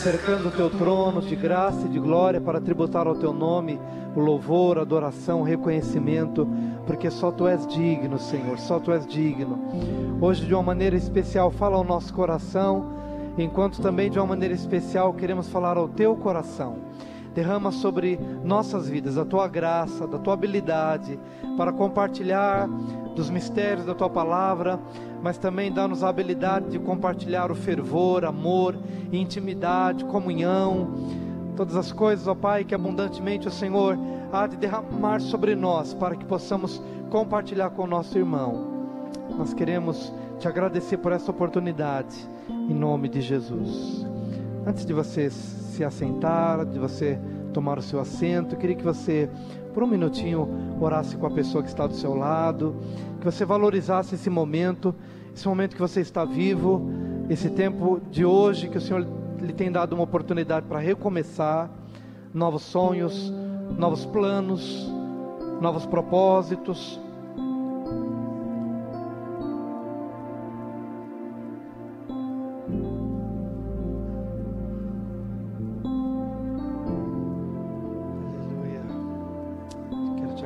cercando o teu trono de graça e de glória para tributar ao teu nome o louvor, a adoração, o reconhecimento, porque só tu és digno, Senhor, só tu és digno. Hoje, de uma maneira especial, fala ao nosso coração, enquanto também de uma maneira especial queremos falar ao teu coração. Derrama sobre nossas vidas a tua graça, da tua habilidade para compartilhar dos mistérios da tua palavra, mas também dá-nos a habilidade de compartilhar o fervor, amor, intimidade, comunhão, todas as coisas, ó Pai, que abundantemente o Senhor há de derramar sobre nós, para que possamos compartilhar com o nosso irmão. Nós queremos te agradecer por essa oportunidade, em nome de Jesus. Antes de você se assentar, de você tomar o seu assento, eu queria que você, por um minutinho, orasse com a pessoa que está do seu lado, que você valorizasse esse momento que você está vivo, esse tempo de hoje, que o Senhor lhe tem dado uma oportunidade para recomeçar, novos sonhos, novos planos, novos propósitos.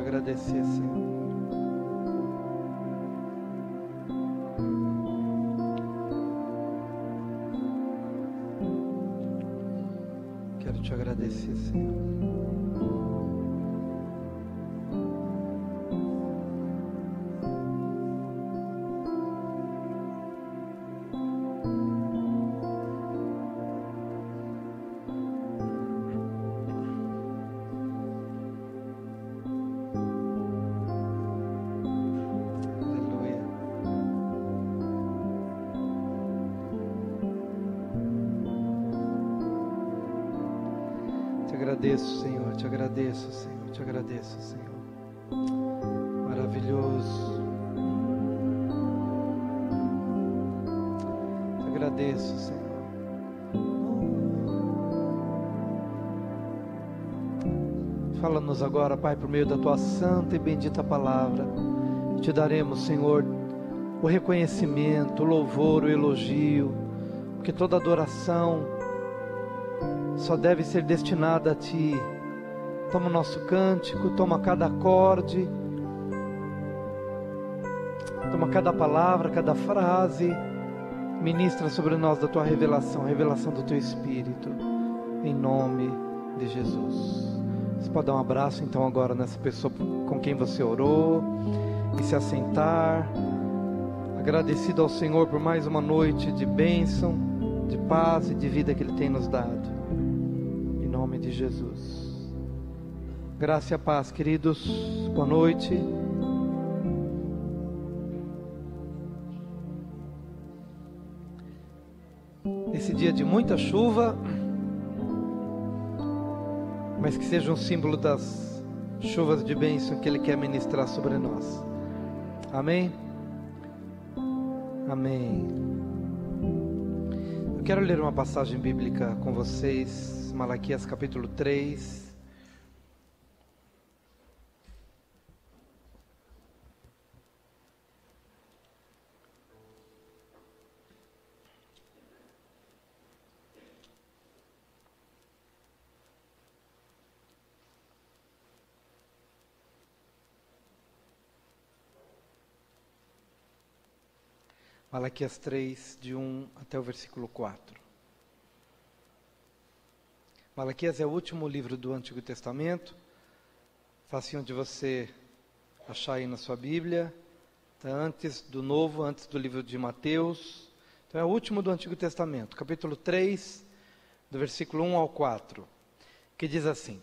Agradecer, Senhor. Quero te agradecer, Senhor. Agradeço, Senhor, te agradeço, Senhor, te agradeço, Senhor. Maravilhoso. Te agradeço, Senhor. Fala-nos agora, Pai, por meio da tua santa e bendita palavra. Te daremos, Senhor, o reconhecimento, o louvor, o elogio, porque toda adoração só deve ser destinada a Ti. Toma o nosso cântico, toma cada acorde, toma cada palavra, cada frase, ministra sobre nós da Tua revelação, a revelação do Teu Espírito, em nome de Jesus. Você pode dar um abraço então agora nessa pessoa com quem você orou, e se assentar, agradecido ao Senhor por mais uma noite de bênção, de paz e de vida que Ele tem nos dado. Em nome de Jesus. Graça e a paz, queridos. Boa noite. Nesse dia de muita chuva, mas que seja um símbolo das chuvas de bênção que Ele quer ministrar sobre nós. Amém? Amém. Eu quero ler uma passagem bíblica com vocês. Malaquias capítulo 3. Malaquias 3, de 1 até o versículo 4. Malaquias é o último livro do Antigo Testamento, facinho de você achar aí na sua Bíblia, está antes do Novo, antes do livro de Mateus, então é o último do Antigo Testamento, capítulo 3, do versículo 1 ao 4, que diz assim: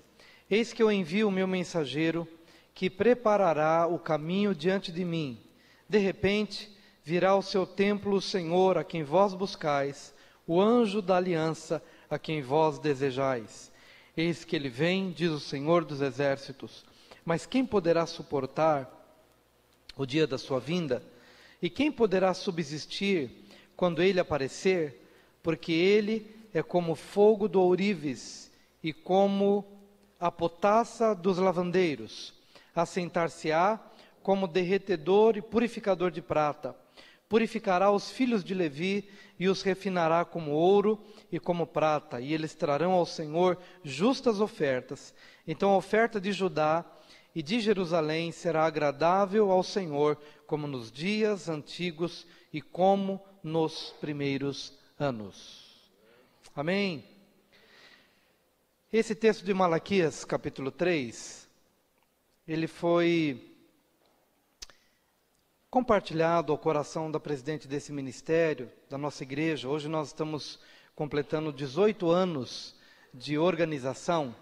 Eis que eu envio o meu mensageiro, que preparará o caminho diante de mim. De repente, virá ao seu templo o Senhor, a quem vós buscais, o anjo da aliança, a quem vós desejais. Eis que ele vem, diz o Senhor dos exércitos. Mas quem poderá suportar o dia da sua vinda? E quem poderá subsistir quando ele aparecer? Porque ele é como fogo do ourives e como a potassa dos lavandeiros. Assentar-se-á como derretedor e purificador de prata. purificará os filhos de Levi e os refinará como ouro e como prata, e eles trarão ao Senhor justas ofertas. Então a oferta de Judá e de Jerusalém será agradável ao Senhor, como nos dias antigos e como nos primeiros anos. Amém? Esse texto de Malaquias, capítulo 3, ele foi compartilhado ao coração da presidente desse ministério, da nossa igreja. Hoje nós estamos completando 18 anos de organização.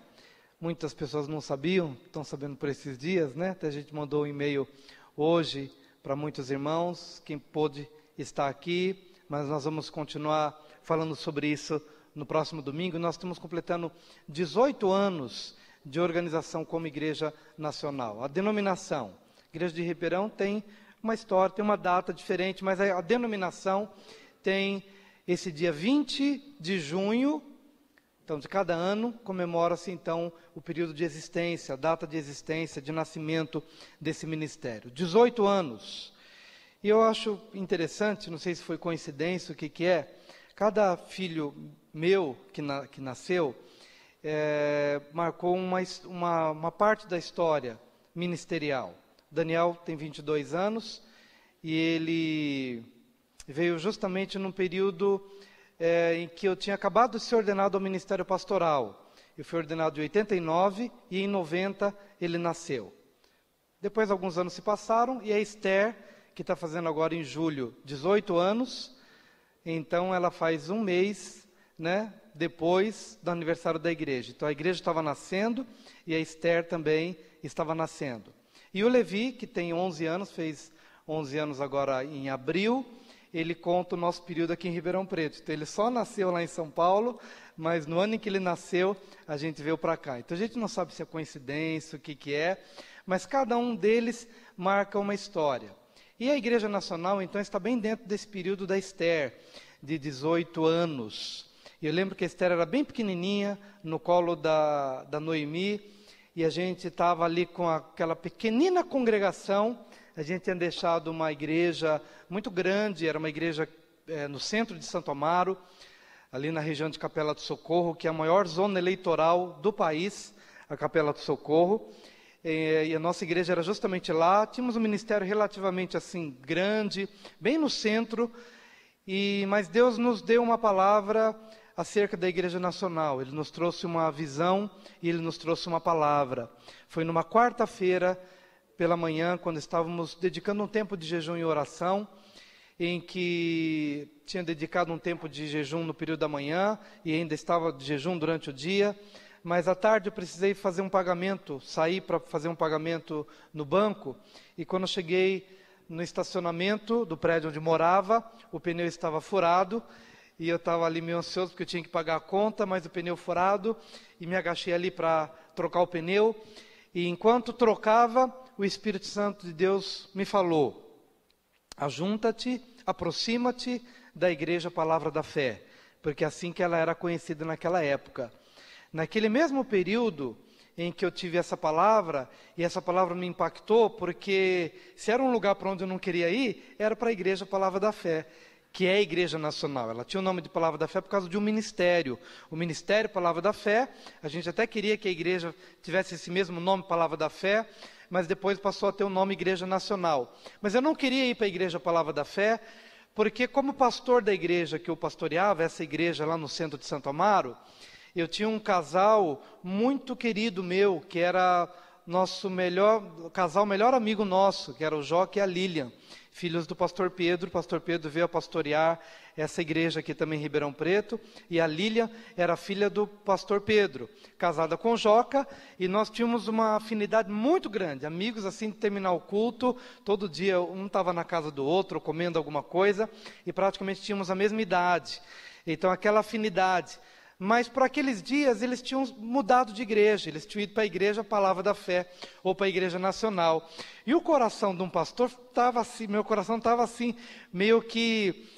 Muitas pessoas não sabiam, estão sabendo por esses dias, né? Até a gente mandou um e-mail hoje para muitos irmãos, quem pôde estar aqui, mas nós vamos continuar falando sobre isso no próximo domingo. Nós estamos completando 18 anos de organização como Igreja Nacional. A denominação, Igreja de Ribeirão, tem uma história, tem uma data diferente, mas a denominação tem esse dia 20 de junho, então de cada ano, comemora-se então o período de existência, a data de existência, de nascimento desse ministério. 18 anos. E eu acho interessante, não sei se foi coincidência, o que é, cada filho meu que nasceu, marcou uma parte da história ministerial. Daniel tem 22 anos e ele veio justamente num período em que eu tinha acabado de ser ordenado ao ministério pastoral. Eu fui ordenado em 89 e em 90 ele nasceu. Depois alguns anos se passaram e a Esther, que está fazendo agora em julho 18 anos, então ela faz um mês, né, depois do aniversário da igreja. Então a igreja estava nascendo e a Esther também estava nascendo. E o Levi, que tem 11 anos, fez 11 anos agora em abril, ele conta o nosso período aqui em Ribeirão Preto. Então ele só nasceu lá em São Paulo, mas no ano em que ele nasceu, a gente veio para cá. Então a gente não sabe se é coincidência, o que é, mas cada um deles marca uma história. E a Igreja Nacional, então, está bem dentro desse período da Esther, de 18 anos. E eu lembro que a Esther era bem pequenininha, no colo da Noemi, e a gente estava ali com aquela pequenina congregação. A gente tinha deixado uma igreja muito grande, era uma igreja no centro de Santo Amaro, ali na região de Capela do Socorro, que é a maior zona eleitoral do país, a Capela do Socorro. E a nossa igreja era justamente lá. Tínhamos um ministério relativamente assim grande, bem no centro, mas Deus nos deu uma palavra acerca da Igreja Nacional. Ele nos trouxe uma visão e Ele nos trouxe uma palavra. Foi numa quarta-feira pela manhã, quando estávamos dedicando um tempo de jejum e oração, em que tinha dedicado um tempo de jejum no período da manhã e ainda estava de jejum durante o dia, mas à tarde eu precisei fazer um pagamento, sair para fazer um pagamento no banco, e quando eu cheguei no estacionamento do prédio onde morava, o pneu estava furado, e eu estava ali meio ansioso porque eu tinha que pagar a conta, mas o pneu furado, e me agachei ali para trocar o pneu, e enquanto trocava, o Espírito Santo de Deus me falou: ajunta-te, aproxima-te da Igreja Palavra da Fé, porque é assim que ela era conhecida naquela época. Naquele mesmo período em que eu tive essa palavra, e essa palavra me impactou, porque se era um lugar para onde eu não queria ir, era para a Igreja Palavra da Fé, que é a Igreja Nacional. Ela tinha o nome de Palavra da Fé por causa de um ministério. O Ministério Palavra da Fé, a gente até queria que a igreja tivesse esse mesmo nome, Palavra da Fé, mas depois passou a ter o nome Igreja Nacional. Mas eu não queria ir para a Igreja Palavra da Fé, porque como pastor da igreja que eu pastoreava, essa igreja lá no centro de Santo Amaro, eu tinha um casal muito querido meu, que era nosso casal melhor amigo nosso, que era o Joque e a Lilian, filhos do pastor Pedro. O pastor Pedro veio a pastorear essa igreja aqui também em Ribeirão Preto, e a Lilian era filha do pastor Pedro, casada com o Joca, e nós tínhamos uma afinidade muito grande, amigos assim de terminar o culto, todo dia um estava na casa do outro, comendo alguma coisa, e praticamente tínhamos a mesma idade, então aquela afinidade. Mas por aqueles dias eles tinham mudado de igreja, eles tinham ido para a Igreja Palavra da Fé, ou para a Igreja Nacional. E o coração de um pastor estava assim, meu coração estava assim, meio que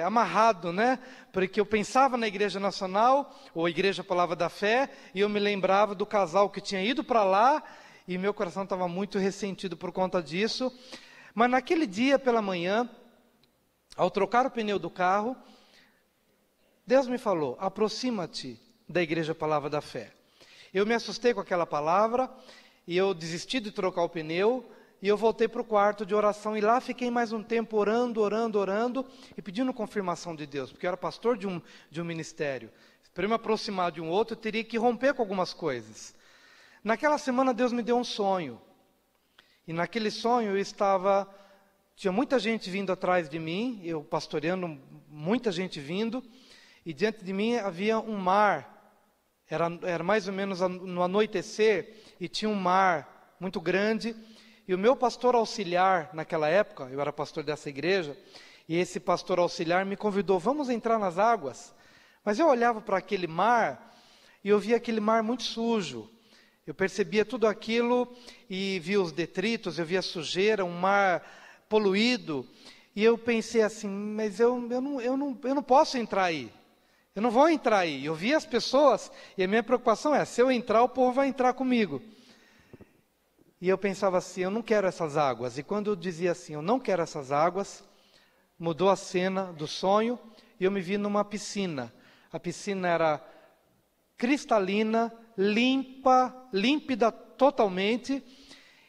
amarrado, né? Porque eu pensava na Igreja Nacional, ou Igreja Palavra da Fé, e eu me lembrava do casal que tinha ido para lá, e meu coração estava muito ressentido por conta disso. Mas naquele dia pela manhã, Ao trocar o pneu do carro, Deus me falou: aproxima-te da Igreja Palavra da Fé. Eu me assustei com aquela palavra, e eu desisti de trocar o pneu, e eu voltei para o quarto de oração, e lá fiquei mais um tempo orando, e pedindo confirmação de Deus, porque eu era pastor de um ministério. Para eu me aproximar de um outro, eu teria que romper com algumas coisas. Naquela semana, Deus me deu um sonho, e naquele sonho tinha muita gente vindo atrás de mim, eu pastoreando, muita gente vindo, e diante de mim havia um mar. Era mais ou menos no anoitecer, e tinha um mar muito grande, e o meu pastor auxiliar naquela época, eu era pastor dessa igreja, e esse pastor auxiliar me convidou: vamos entrar nas águas. Mas eu olhava para aquele mar, e eu via aquele mar muito sujo. Eu percebia tudo aquilo, e via os detritos, eu via sujeira, um mar poluído, e eu pensei assim: mas eu não posso entrar aí. Eu não vou entrar aí. Eu vi as pessoas, e a minha preocupação é: se eu entrar, o povo vai entrar comigo. E eu pensava assim: eu não quero essas águas. E quando eu dizia assim: eu não quero essas águas, mudou a cena do sonho, e eu me vi numa piscina. A piscina era cristalina, límpida totalmente.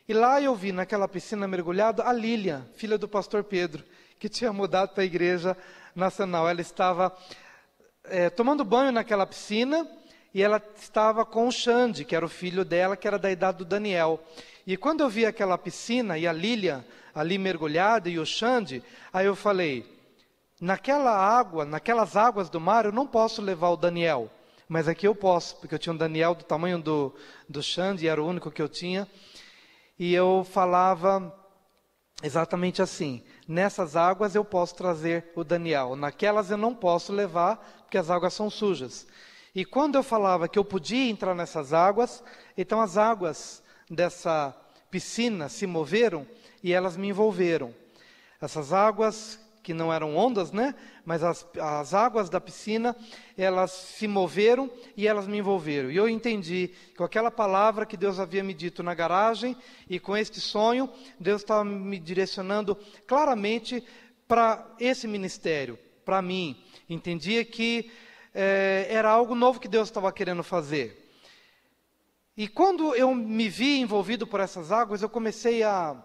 E lá eu vi, naquela piscina mergulhada, a Lilian, filha do pastor Pedro, que tinha mudado para a Igreja Nacional. Ela estava tomando banho naquela piscina, e ela estava com o Xande, que era o filho dela, que era da idade do Daniel. E quando eu vi aquela piscina e a Lilian ali mergulhada e o Xande, aí eu falei: naquelas águas do mar eu não posso levar o Daniel, mas aqui eu posso, porque eu tinha um Daniel do tamanho do Xande, e era o único que eu tinha. E eu falava exatamente assim: nessas águas eu posso trazer o Daniel, naquelas eu não posso levar, porque as águas são sujas. E quando eu falava que eu podia entrar nessas águas, então as águas dessa piscina se moveram e elas me envolveram. Essas águas, que não eram ondas, né? Mas as águas da piscina, elas se moveram e elas me envolveram. E eu entendi que com aquela palavra que Deus havia me dito na garagem, e com este sonho, Deus estava me direcionando claramente para esse ministério, para mim. Entendia que era algo novo que Deus estava querendo fazer. E quando eu me vi envolvido por essas águas, eu comecei a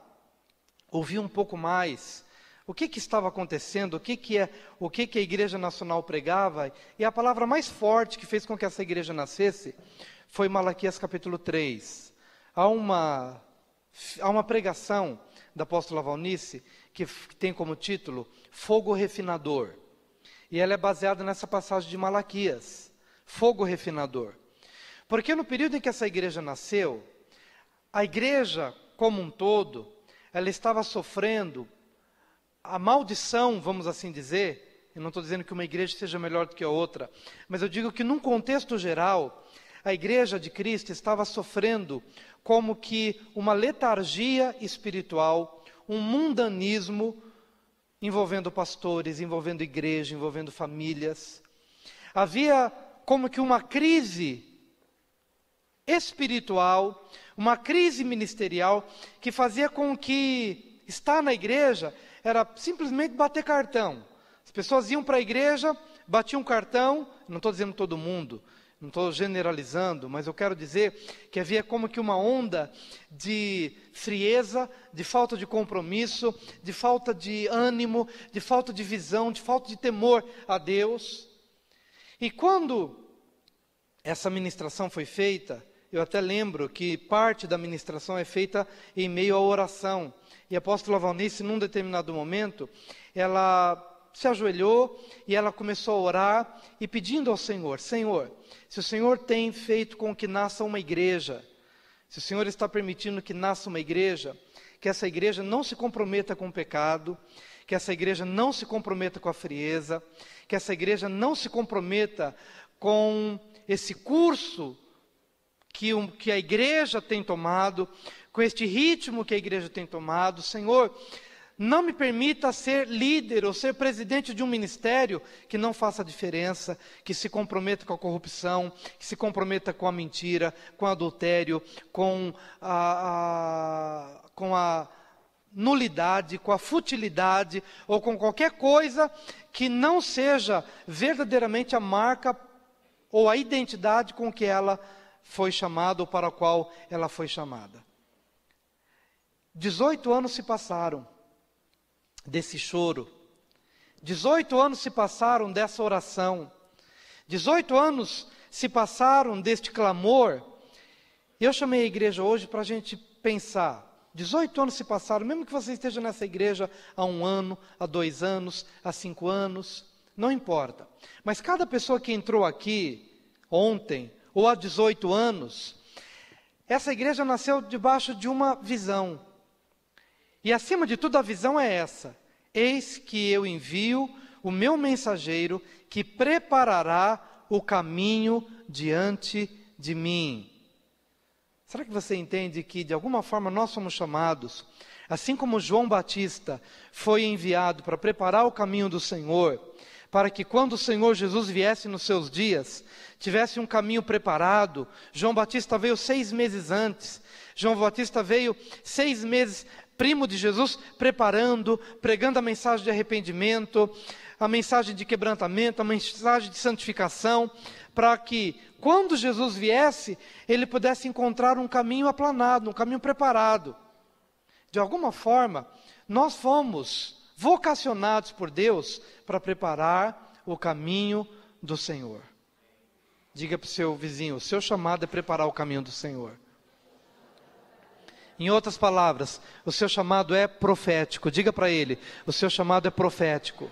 ouvir um pouco mais o que estava acontecendo, o que a Igreja Nacional pregava. E a palavra mais forte que fez com que essa igreja nascesse foi Malaquias capítulo 3. Há uma pregação da apóstola Valnice que tem como título Fogo Refinador. E ela é baseada nessa passagem de Malaquias, fogo refinador. Porque no período em que essa igreja nasceu, a igreja como um todo, ela estava sofrendo a maldição, vamos assim dizer. Eu não estou dizendo que uma igreja seja melhor do que a outra, mas eu digo que num contexto geral, a igreja de Cristo estava sofrendo como que uma letargia espiritual, um mundanismo, envolvendo pastores, envolvendo igreja, envolvendo famílias. Havia como que uma crise espiritual, uma crise ministerial, que fazia com que estar na igreja era simplesmente bater cartão. As pessoas iam para a igreja, batiam cartão. Não estou dizendo todo mundo, não estou generalizando, mas eu quero dizer que havia como que uma onda de frieza, de falta de compromisso, de falta de ânimo, de falta de visão, de falta de temor a Deus. E quando essa ministração foi feita, eu até lembro que parte da ministração é feita em meio à oração. E a apóstola Valnice, num determinado momento, ela se ajoelhou e ela começou a orar e pedindo ao Senhor: Senhor, se o Senhor tem feito com que nasça uma igreja, se o Senhor está permitindo que nasça uma igreja, que essa igreja não se comprometa com o pecado, que essa igreja não se comprometa com a frieza, que essa igreja não se comprometa com esse curso que a igreja tem tomado, com este ritmo que a igreja tem tomado. Senhor, não me permita ser líder ou ser presidente de um ministério que não faça diferença, que se comprometa com a corrupção, que se comprometa com a mentira, com o adultério, com a nulidade, com a futilidade ou com qualquer coisa que não seja verdadeiramente a marca ou a identidade com que ela foi chamada ou para a qual ela foi chamada. 18 anos se passaram desse choro. 18 anos se passaram dessa oração. 18 anos se passaram deste clamor. Eu chamei a igreja hoje para a gente pensar. 18 anos se passaram, mesmo que você esteja nessa igreja há 1 ano, há 2 anos, há 5 anos, não importa. Mas cada pessoa que entrou aqui ontem, ou há 18 anos, essa igreja nasceu debaixo de uma visão. E acima de tudo a visão é essa: eis que eu envio o meu mensageiro que preparará o caminho diante de mim. Será que você entende que de alguma forma nós somos chamados, assim como João Batista foi enviado para preparar o caminho do Senhor, para que quando o Senhor Jesus viesse nos seus dias, tivesse um caminho preparado? João Batista veio 6 meses antes. João Batista veio 6 meses, primo de Jesus, preparando, pregando a mensagem de arrependimento, a mensagem de quebrantamento, a mensagem de santificação, para que quando Jesus viesse, ele pudesse encontrar um caminho aplanado, um caminho preparado. De alguma forma, nós fomos vocacionados por Deus para preparar o caminho do Senhor. Diga para o seu vizinho: o seu chamado é preparar o caminho do Senhor. Em outras palavras, o seu chamado é profético. Diga para ele: o seu chamado é profético.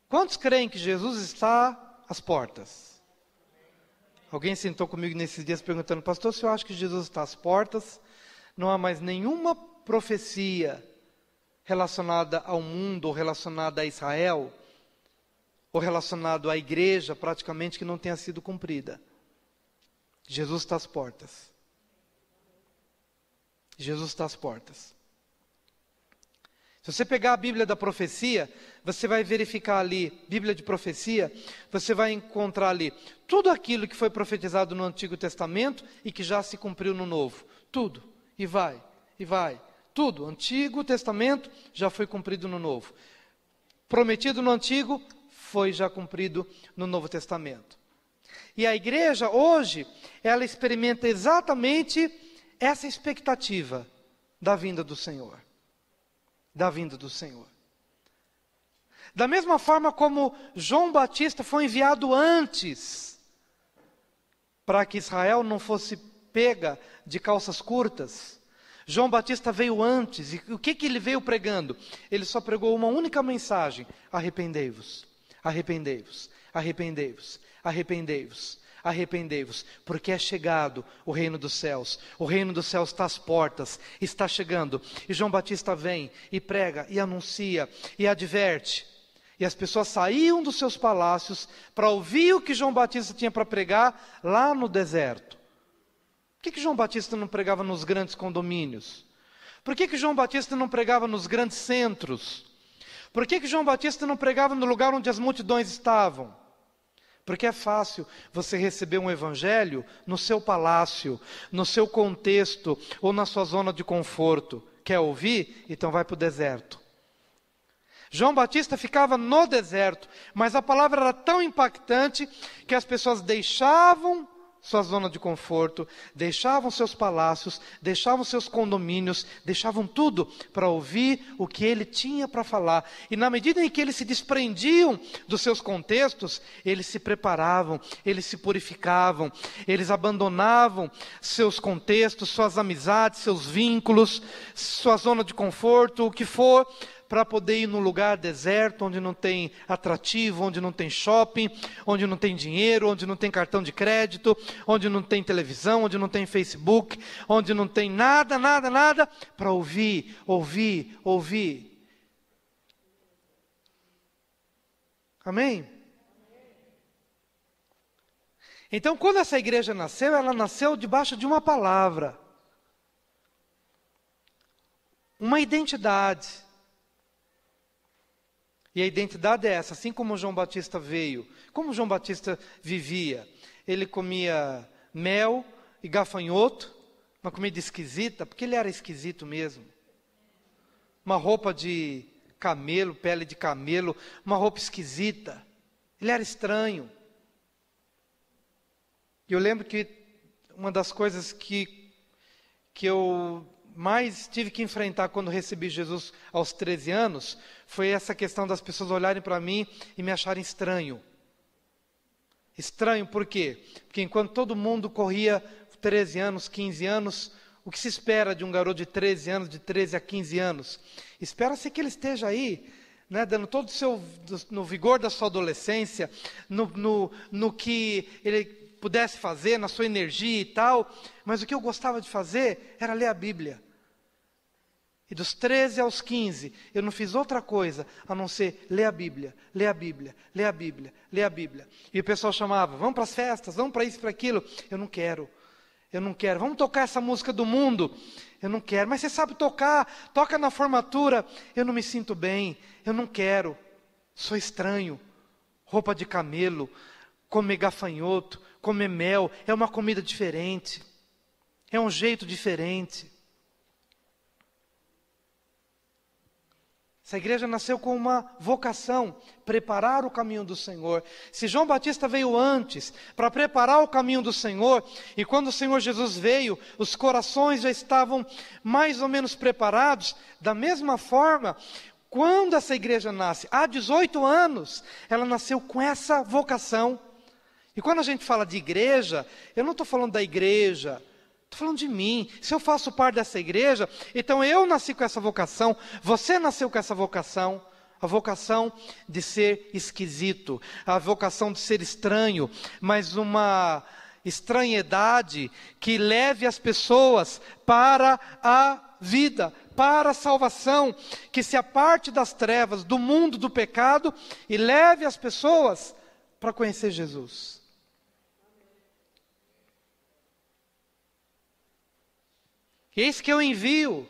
Quantos creem que Jesus está às portas? Alguém sentou comigo nesses dias perguntando: pastor, se eu acho que Jesus está às portas, não há mais nenhuma profecia relacionada ao mundo, ou relacionada a Israel, ou relacionado à igreja, praticamente, que não tenha sido cumprida. Jesus está às portas. Jesus está às portas. Se você pegar a Bíblia da profecia, você vai verificar ali, Bíblia de profecia, você vai encontrar ali tudo aquilo que foi profetizado no Antigo Testamento e que já se cumpriu no Novo. Tudo. E vai. Tudo. Antigo Testamento já foi cumprido no Novo. Prometido no Antigo, foi já cumprido no Novo Testamento. E a igreja hoje, ela experimenta exatamente essa expectativa da vinda do Senhor. Da vinda do Senhor. Da mesma forma como João Batista foi enviado antes, para que Israel não fosse pega de calças curtas, João Batista veio antes. E o que ele veio pregando? Ele só pregou uma única mensagem: arrependei-vos, arrependei-vos, arrependei-vos, arrependei-vos, arrependei-vos, porque é chegado o reino dos céus. O reino dos céus está às portas, está chegando. E João Batista vem e prega e anuncia e adverte. E as pessoas saíam dos seus palácios para ouvir o que João Batista tinha para pregar lá no deserto. Por que João Batista não pregava nos grandes condomínios? Por que João Batista não pregava nos grandes centros? Por que João Batista não pregava no lugar onde as multidões estavam? Porque é fácil você receber um evangelho no seu palácio, no seu contexto ou na sua zona de conforto. Quer ouvir? Então vai para o deserto. João Batista ficava no deserto, mas a palavra era tão impactante que as pessoas deixavam sua zona de conforto, deixavam seus palácios, deixavam seus condomínios, deixavam tudo para ouvir o que ele tinha para falar. E na medida em que eles se desprendiam dos seus contextos, eles se preparavam, eles se purificavam, eles abandonavam seus contextos, suas amizades, seus vínculos, sua zona de conforto, o que for, para poder ir num lugar deserto, onde não tem atrativo, onde não tem shopping, onde não tem dinheiro, onde não tem cartão de crédito, onde não tem televisão, onde não tem Facebook, onde não tem nada, para ouvir. Amém? Então, quando essa igreja nasceu, ela nasceu debaixo de uma palavra, uma identidade. E a identidade é essa: assim como João Batista veio, como João Batista vivia, ele comia mel e gafanhoto, uma comida esquisita, porque ele era esquisito mesmo. Uma roupa de camelo, pele de camelo, uma roupa esquisita. Ele era estranho. E eu lembro que uma das coisas que eu mais tive que enfrentar quando recebi Jesus aos 13 anos, foi essa questão das pessoas olharem para mim e me acharem estranho. Estranho por quê? Porque enquanto todo mundo corria 13 anos, 15 anos, o que se espera de um garoto de 13 anos, de 13 a 15 anos? Espera-se que ele esteja aí, né, dando todo o seu, no vigor da sua adolescência, no que ele pudesse fazer, na sua energia e tal, mas o que eu gostava de fazer era ler a Bíblia. E dos 13 aos 15, eu não fiz outra coisa a não ser ler a Bíblia, ler a Bíblia, ler a Bíblia, ler a Bíblia. E o pessoal chamava, vamos para as festas, vamos para isso, para aquilo. Eu não quero, vamos tocar essa música do mundo. Eu não quero, mas você sabe tocar, toca na formatura. Eu não me sinto bem, eu não quero, sou estranho. Roupa de camelo, comer gafanhoto, comer mel, é uma comida diferente, é um jeito diferente. Essa igreja nasceu com uma vocação, preparar o caminho do Senhor. Se João Batista veio antes, para preparar o caminho do Senhor, e quando o Senhor Jesus veio, os corações já estavam mais ou menos preparados, da mesma forma, quando essa igreja nasce, há 18 anos, ela nasceu com essa vocação. E quando a gente fala de igreja, eu não estou falando da igreja, estou falando de mim. Se eu faço parte dessa igreja, então eu nasci com essa vocação, você nasceu com essa vocação, a vocação de ser esquisito, a vocação de ser estranho, mas uma estranhedade que leve as pessoas para a vida, para a salvação, que se aparte das trevas, do mundo do pecado e leve as pessoas para conhecer Jesus. Eis que eu envio,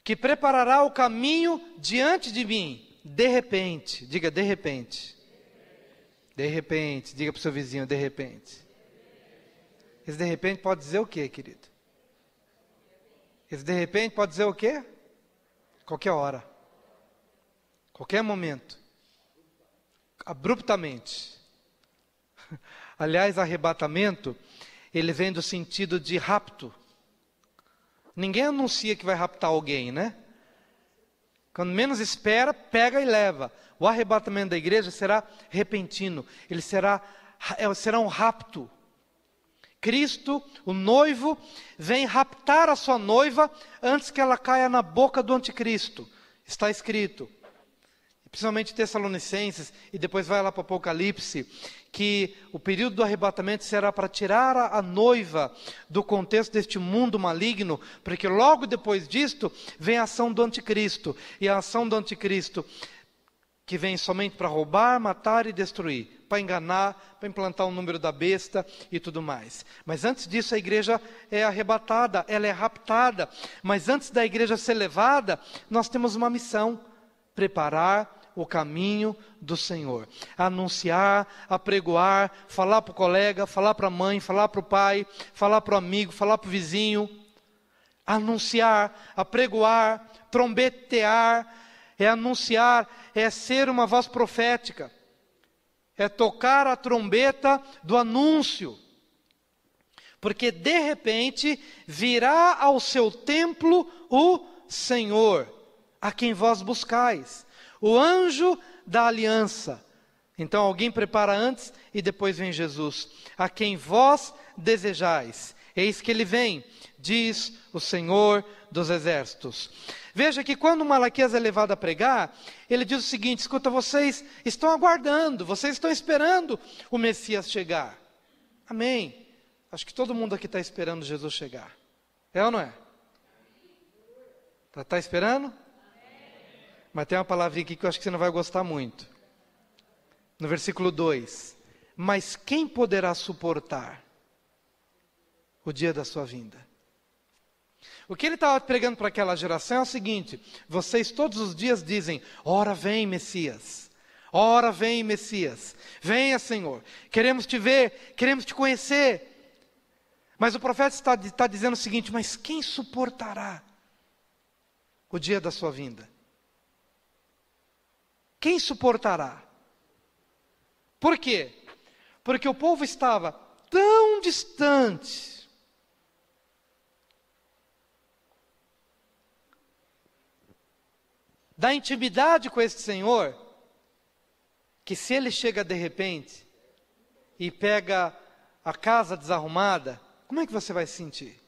que preparará o caminho diante de mim, de repente, diga de repente, de repente, diga para o seu vizinho, de repente. Esse de repente pode dizer o quê, querido? Esse de repente pode dizer o quê? Qualquer hora, qualquer momento, abruptamente. Aliás, arrebatamento, ele vem do sentido de rapto. Ninguém anuncia que vai raptar alguém, né? Quando menos espera, pega e leva. O arrebatamento da igreja será repentino. Ele será um rapto. Cristo, o noivo, vem raptar a sua noiva antes que ela caia na boca do anticristo. Está escrito. Principalmente Tessalonicenses, e depois vai lá para o Apocalipse, que o período do arrebatamento será para tirar a noiva do contexto deste mundo maligno, porque logo depois disto vem a ação do anticristo, e a ação do anticristo que vem somente para roubar, matar e destruir, para enganar, para implantar o número da besta e tudo mais. Mas antes disso a igreja é arrebatada, ela é raptada, mas antes da igreja ser levada, nós temos uma missão, preparar o caminho do Senhor, anunciar, apregoar, falar para o colega, falar para a mãe, falar para o pai, falar para o amigo, falar para o vizinho, anunciar, apregoar, trombetear, é anunciar, é ser uma voz profética, é tocar a trombeta do anúncio, porque de repente virá ao seu templo o Senhor, a quem vós buscais, o anjo da aliança. Então alguém prepara antes e depois vem Jesus, a quem vós desejais. Eis que ele vem, diz o Senhor dos exércitos. Veja que quando Malaquias é levado a pregar, ele diz o seguinte: escuta, vocês estão aguardando, vocês estão esperando o Messias chegar. Amém. Acho que todo mundo aqui está esperando Jesus chegar. É ou não é? Está esperando? Mas tem uma palavrinha aqui que eu acho que você não vai gostar muito. No versículo 2. Mas quem poderá suportar o dia da sua vinda? O que ele estava pregando para aquela geração é o seguinte: vocês todos os dias dizem, ora vem Messias, Ora vem, Messias, venha, Senhor, queremos te ver, queremos te conhecer. Mas o profeta está dizendo o seguinte: mas quem suportará o dia da sua vinda? Quem suportará? Por quê? Porque o povo estava tão distante da intimidade com esse Senhor, que se ele chega de repente e pega a casa desarrumada, como é que você vai se sentir?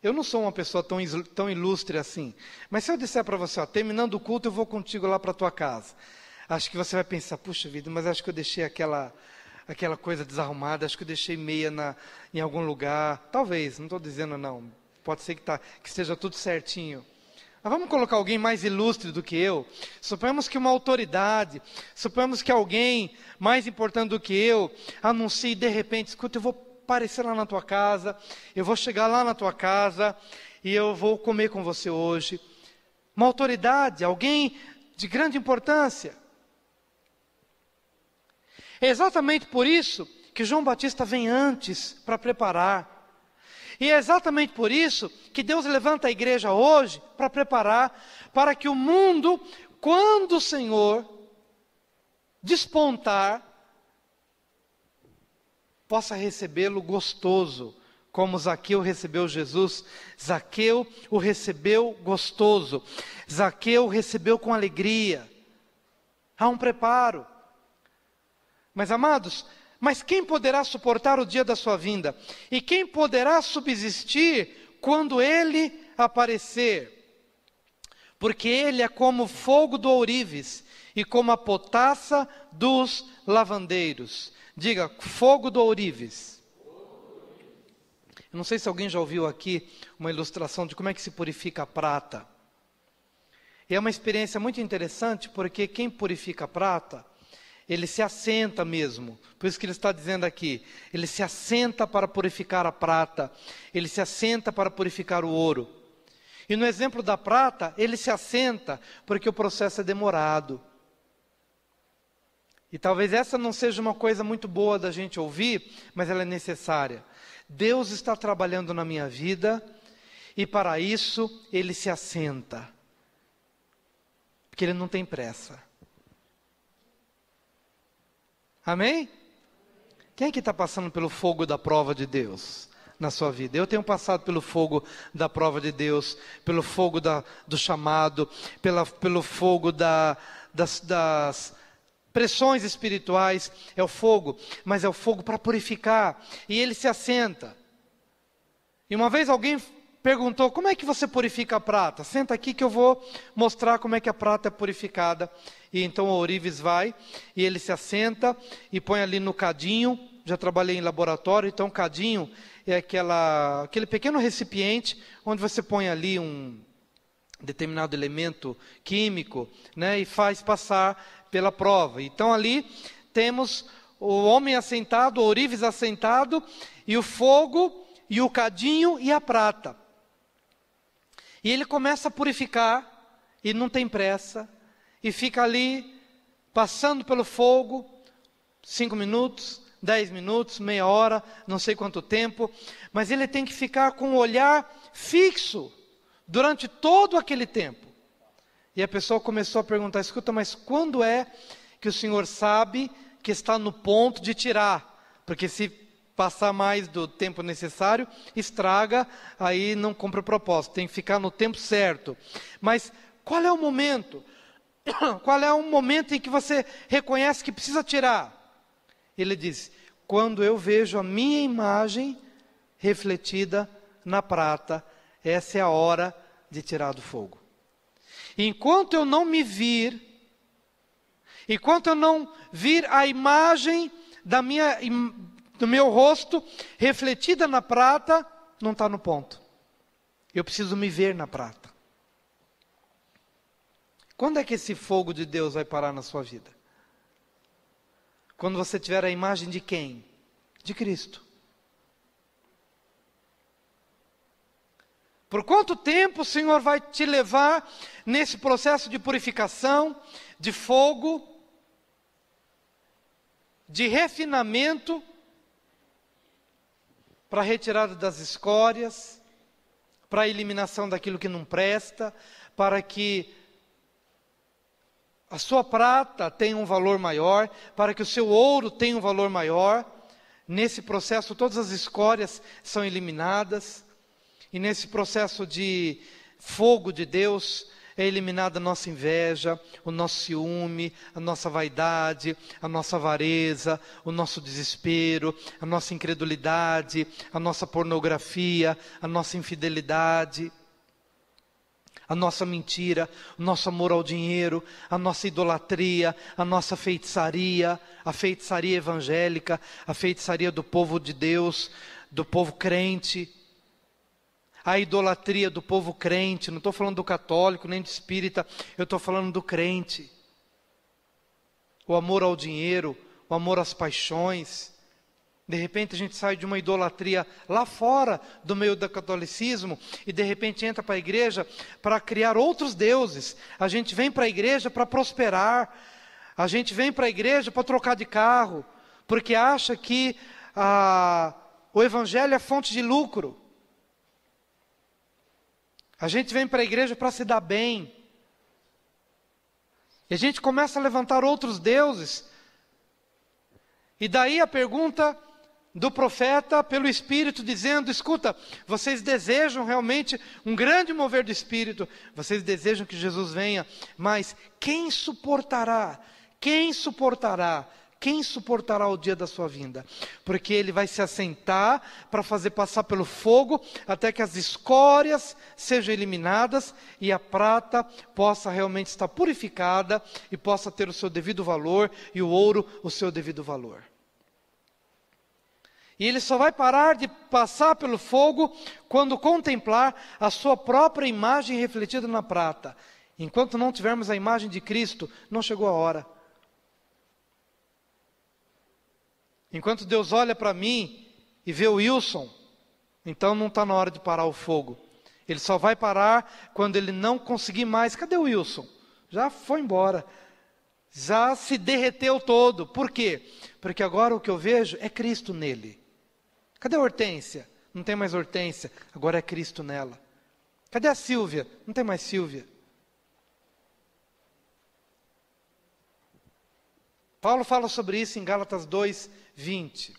Eu não sou uma pessoa tão ilustre assim, mas se eu disser para você, ó, terminando o culto eu vou contigo lá para a tua casa, acho que você vai pensar: puxa vida, mas acho que eu deixei aquela coisa desarrumada, acho que eu deixei meia em algum lugar. Talvez, não estou dizendo não, pode ser que esteja tudo certinho. Mas vamos colocar alguém mais ilustre do que eu. Suponhamos que uma autoridade, suponhamos que alguém mais importante do que eu anuncie de repente: escuta, eu vou aparecer lá na tua casa, eu vou chegar lá na tua casa e eu vou comer com você hoje. Uma autoridade, alguém de grande importância. É exatamente por isso que João Batista vem antes para preparar. E é exatamente por isso que Deus levanta a igreja hoje para preparar, para que o mundo, quando o Senhor despontar, possa recebê-lo gostoso, como Zaqueu recebeu Jesus. Zaqueu o recebeu gostoso, Zaqueu o recebeu com alegria. Há um preparo. Mas amados, mas quem poderá suportar o dia da sua vinda? E quem poderá subsistir quando ele aparecer? Porque ele é como o fogo do ourives e como a potassa dos lavandeiros. Diga, fogo do ourives. Eu não sei se alguém já ouviu aqui uma ilustração de como é que se purifica a prata. E é uma experiência muito interessante, porque quem purifica a prata, ele se assenta mesmo. Por isso que ele está dizendo aqui, ele se assenta para purificar a prata, ele se assenta para purificar o ouro. E no exemplo da prata, ele se assenta porque o processo é demorado. E talvez essa não seja uma coisa muito boa da gente ouvir, mas ela é necessária. Deus está trabalhando na minha vida e para isso ele se assenta. Porque ele não tem pressa. Amém? Quem é que está passando pelo fogo da prova de Deus na sua vida? Eu tenho passado pelo fogo da prova de Deus, pelo fogo do chamado, pelo fogo das pressões espirituais. É o fogo, mas é o fogo para purificar. E ele se assenta. E uma vez alguém perguntou: como é que você purifica a prata? Senta aqui que eu vou mostrar como é que a prata é purificada. E então o ourives vai, e ele se assenta e põe ali no cadinho. Já trabalhei em laboratório, então cadinho é aquele pequeno recipiente onde você põe ali um determinado elemento químico, né, e faz passar pela prova. Então ali temos o homem assentado, o ourives assentado, e o fogo, e o cadinho e a prata. E ele começa a purificar, e não tem pressa, e fica ali, passando pelo fogo, 5 minutos, 10 minutos, meia hora, não sei quanto tempo, mas ele tem que ficar com o olhar fixo, durante todo aquele tempo. E a pessoa começou a perguntar: escuta, mas quando é que o senhor sabe que está no ponto de tirar? Porque se passar mais do tempo necessário, estraga, aí não cumpre o propósito, tem que ficar no tempo certo. Mas qual é o momento? Qual é o momento em que você reconhece que precisa tirar? Ele diz: quando eu vejo a minha imagem refletida na prata, essa é a hora de tirar do fogo. Enquanto eu não me vir, enquanto eu não vir a imagem do meu rosto refletida na prata, não está no ponto. Eu preciso me ver na prata. Quando é que esse fogo de Deus vai parar na sua vida? Quando você tiver a imagem de quem? De Cristo. Por quanto tempo o Senhor vai te levar nesse processo de purificação, de fogo, de refinamento, para a retirada das escórias, para a eliminação daquilo que não presta, para que a sua prata tenha um valor maior, para que o seu ouro tenha um valor maior. Nesse processo, todas as escórias são eliminadas. E nesse processo de fogo de Deus, é eliminada a nossa inveja, o nosso ciúme, a nossa vaidade, a nossa avareza, o nosso desespero, a nossa incredulidade, a nossa pornografia, a nossa infidelidade, a nossa mentira, o nosso amor ao dinheiro, a nossa idolatria, a nossa feitiçaria, a feitiçaria evangélica, a feitiçaria do povo de Deus, do povo crente, a idolatria do povo crente. Não estou falando do católico, nem do espírita, eu estou falando do crente. O amor ao dinheiro, o amor às paixões. De repente a gente sai de uma idolatria lá fora do meio do catolicismo e de repente entra para a igreja para criar outros deuses. A gente vem para a igreja para prosperar. A gente vem para a igreja para trocar de carro, porque acha que o evangelho é fonte de lucro. A gente vem para a igreja para se dar bem. E a gente começa a levantar outros deuses. E daí a pergunta do profeta pelo Espírito dizendo: escuta, vocês desejam realmente um grande mover do Espírito, vocês desejam que Jesus venha, mas quem suportará? Quem suportará? Quem suportará o dia da sua vinda? Porque ele vai se assentar para fazer passar pelo fogo, até que as escórias sejam eliminadas e a prata possa realmente estar purificada e possa ter o seu devido valor, e o ouro o seu devido valor. E ele só vai parar de passar pelo fogo quando contemplar a sua própria imagem refletida na prata. Enquanto não tivermos a imagem de Cristo, não chegou a hora. Enquanto Deus olha para mim e vê o Wilson, então não está na hora de parar o fogo. Ele só vai parar quando ele não conseguir mais. Cadê o Wilson? Já foi embora. Já se derreteu todo. Por quê? Porque agora o que eu vejo é Cristo nele. Cadê a Hortência? Não tem mais Hortência, agora é Cristo nela. Cadê a Sílvia? Não tem mais Sílvia. Paulo fala sobre isso em Gálatas 2:20.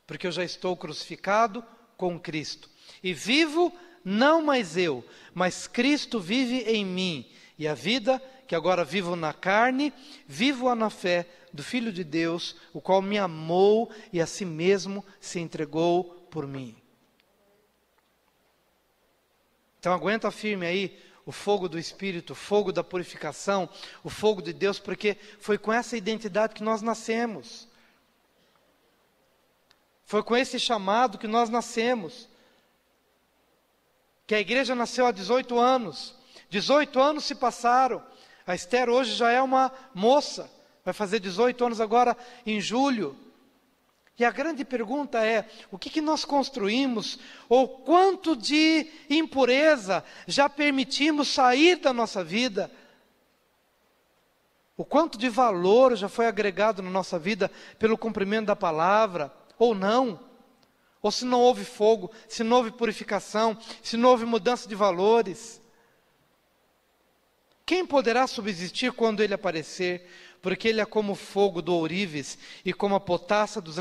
Porque eu já estou crucificado com Cristo. E vivo não mais eu, mas Cristo vive em mim. E a vida que agora vivo na carne, vivo-a na fé do Filho de Deus, o qual me amou e a si mesmo se entregou por mim. Então aguenta firme aí o fogo do Espírito, o fogo da purificação, o fogo de Deus, porque foi com essa identidade que nós nascemos. Foi com esse chamado que nós nascemos. Que a igreja nasceu há 18 anos. 18 anos se passaram. A Esther hoje já é uma moça. Vai fazer 18 anos agora em julho. E a grande pergunta é: o que nós construímos? Ou quanto de impureza já permitimos sair da nossa vida? O quanto de valor já foi agregado na nossa vida pelo cumprimento da palavra? Ou não? Ou se não houve fogo, se não houve purificação, se não houve mudança de valores? Quem poderá subsistir quando ele aparecer? Porque ele é como o fogo do ourives e como a potassa dos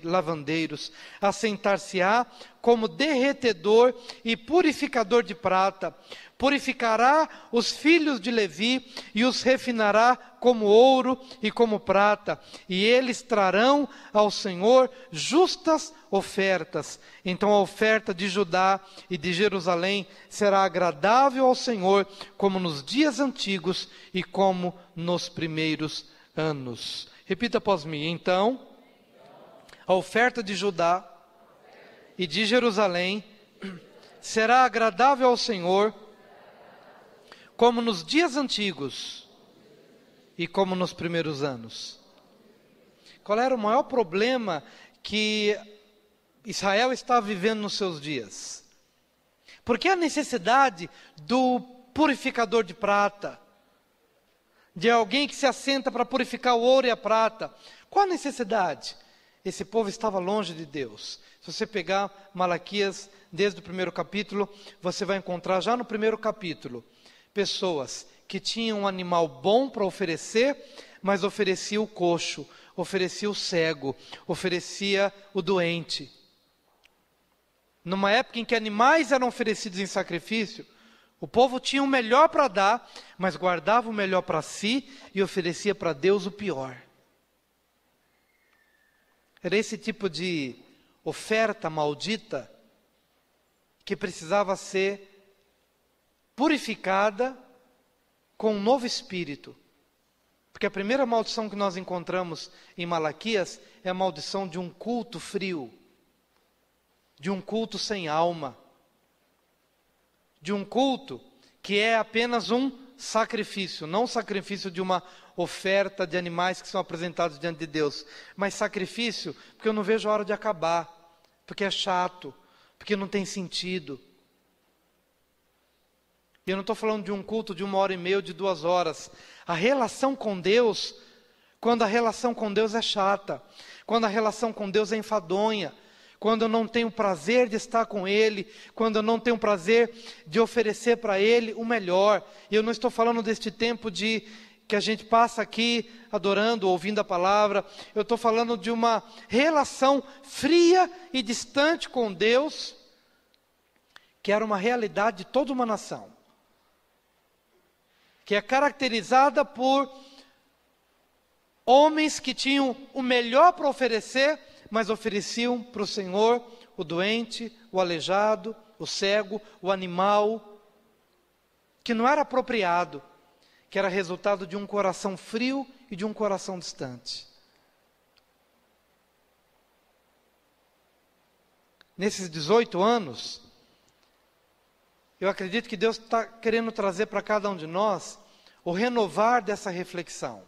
lavandeiros. Assentar-se-á como derretedor e purificador de prata. Purificará os filhos de Levi e os refinará como ouro e como prata. E eles trarão ao Senhor justas ofertas. Então a oferta de Judá e de Jerusalém será agradável ao Senhor, como nos dias antigos e como nos primeiros anos. Repita após mim. Então, a oferta de Judá e de Jerusalém será agradável ao Senhor, como nos dias antigos e como nos primeiros anos. Qual era o maior problema que Israel estava vivendo nos seus dias? Por que a necessidade do purificador de prata? De alguém que se assenta para purificar o ouro e a prata? Qual a necessidade? Esse povo estava longe de Deus. Se você pegar Malaquias, desde o primeiro capítulo, você vai encontrar já no primeiro capítulo, pessoas que tinham um animal bom para oferecer, mas oferecia o coxo, oferecia o cego, oferecia o doente. Numa época em que animais eram oferecidos em sacrifício, o povo tinha o melhor para dar, mas guardava o melhor para si e oferecia para Deus o pior. Era esse tipo de oferta maldita que precisava ser purificada com um novo espírito. Porque a primeira maldição que nós encontramos em Malaquias é a maldição de um culto frio, de um culto sem alma, de um culto que é apenas um sacrifício, não sacrifício de uma oferta de animais que são apresentados diante de Deus, mas sacrifício porque eu não vejo a hora de acabar, porque é chato, porque não tem sentido. E eu não estou falando de um culto de 1h30 ou de 2 horas. A relação com Deus, quando a relação com Deus é chata, quando a relação com Deus é enfadonha, quando eu não tenho prazer de estar com Ele, quando eu não tenho prazer de oferecer para Ele o melhor. E eu não estou falando deste tempo que a gente passa aqui adorando, ouvindo a palavra. Eu estou falando de uma relação fria e distante com Deus, que era uma realidade de toda uma nação, que é caracterizada por homens que tinham o melhor para oferecer, mas ofereciam para o Senhor o doente, o aleijado, o cego, o animal, que não era apropriado, que era resultado de um coração frio e de um coração distante. Nesses 18 anos, eu acredito que Deus está querendo trazer para cada um de nós o renovar dessa reflexão,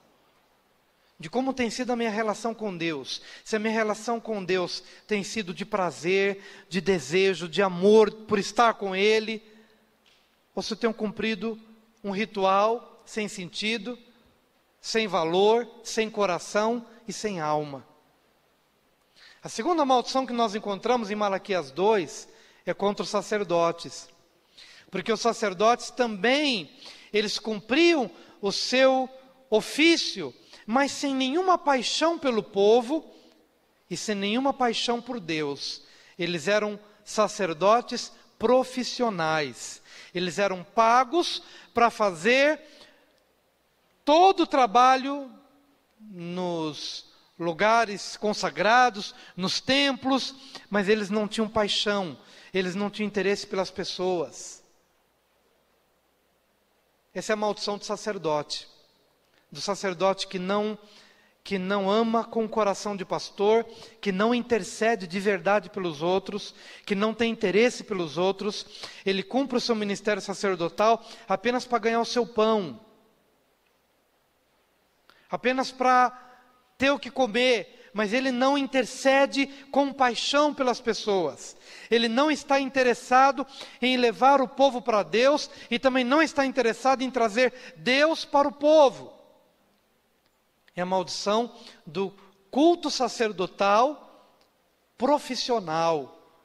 de como tem sido a minha relação com Deus. Se a minha relação com Deus tem sido de prazer, de desejo, de amor por estar com Ele, ou se eu tenho cumprido um ritual sem sentido, sem valor, sem coração e sem alma. A segunda maldição que nós encontramos em Malaquias 2 é contra os sacerdotes, porque os sacerdotes também, eles cumpriam o seu ofício, mas sem nenhuma paixão pelo povo e sem nenhuma paixão por Deus. Eles eram sacerdotes profissionais. Eles eram pagos para fazer todo o trabalho nos lugares consagrados, nos templos, mas eles não tinham paixão, eles não tinham interesse pelas pessoas. Essa é a maldição do sacerdote que não ama com o coração de pastor, que não intercede de verdade pelos outros, que não tem interesse pelos outros. Ele cumpre o seu ministério sacerdotal apenas para ganhar o seu pão, apenas para ter o que comer, mas ele não intercede com paixão pelas pessoas. Ele não está interessado em levar o povo para Deus e também não está interessado em trazer Deus para o povo. É a maldição do culto sacerdotal profissional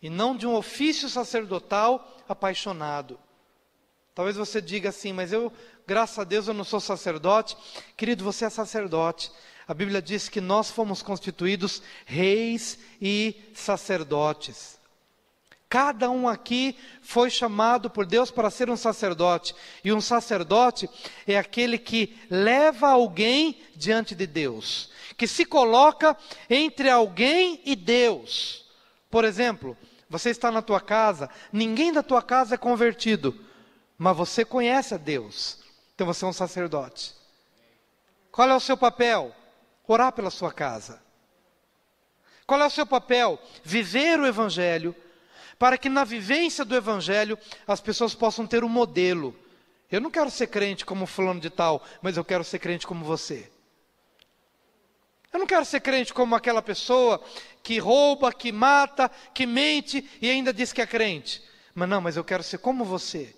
e não de um ofício sacerdotal apaixonado. Talvez você diga assim, mas graças a Deus eu não sou sacerdote. Querido, você é sacerdote. A Bíblia diz que nós fomos constituídos reis e sacerdotes. Cada um aqui foi chamado por Deus para ser um sacerdote. E um sacerdote é aquele que leva alguém diante de Deus, que se coloca entre alguém e Deus. Por exemplo, você está na tua casa, ninguém da tua casa é convertido, mas você conhece a Deus, então você é um sacerdote. Qual é o seu papel? Orar pela sua casa. Qual é o seu papel? Viver o Evangelho, para que na vivência do Evangelho as pessoas possam ter um modelo. Eu não quero ser crente como fulano de tal, mas eu quero ser crente como você. Eu não quero ser crente como aquela pessoa que rouba, que mata, que mente e ainda diz que é crente. Mas eu quero ser como você.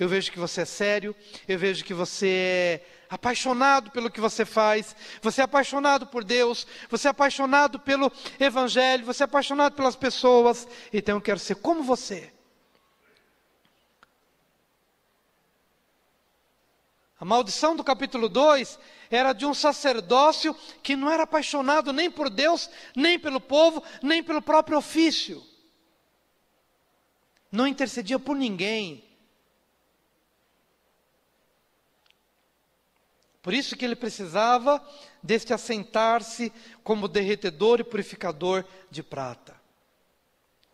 Eu vejo que você é sério, eu vejo que você é apaixonado pelo que você faz, você é apaixonado por Deus, você é apaixonado pelo Evangelho, você é apaixonado pelas pessoas, então eu quero ser como você. A maldição do capítulo 2 era de um sacerdócio que não era apaixonado nem por Deus, nem pelo povo, nem pelo próprio ofício. Não intercedia por ninguém. Por isso que ele precisava deste assentar-se como derretedor e purificador de prata.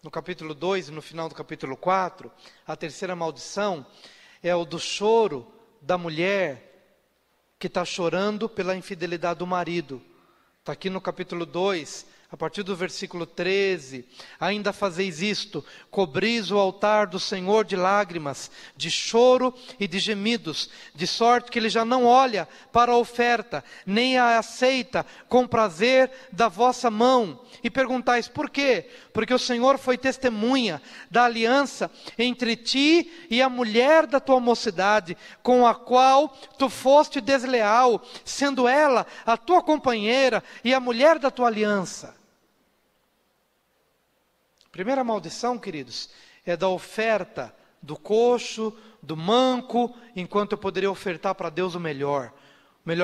No capítulo 2 e no final do capítulo 4, a terceira maldição é o do choro da mulher que está chorando pela infidelidade do marido. Está aqui no capítulo 2, a partir do versículo 13. Ainda fazeis isto, cobris o altar do Senhor de lágrimas, de choro e de gemidos, de sorte que ele já não olha para a oferta, nem a aceita com prazer da vossa mão. E perguntais, por quê? Porque o Senhor foi testemunha da aliança entre ti e a mulher da tua mocidade, com a qual tu foste desleal, sendo ela a tua companheira e a mulher da tua aliança. Primeira maldição, queridos, é da oferta do coxo, do manco, enquanto eu poderia ofertar para Deus o melhor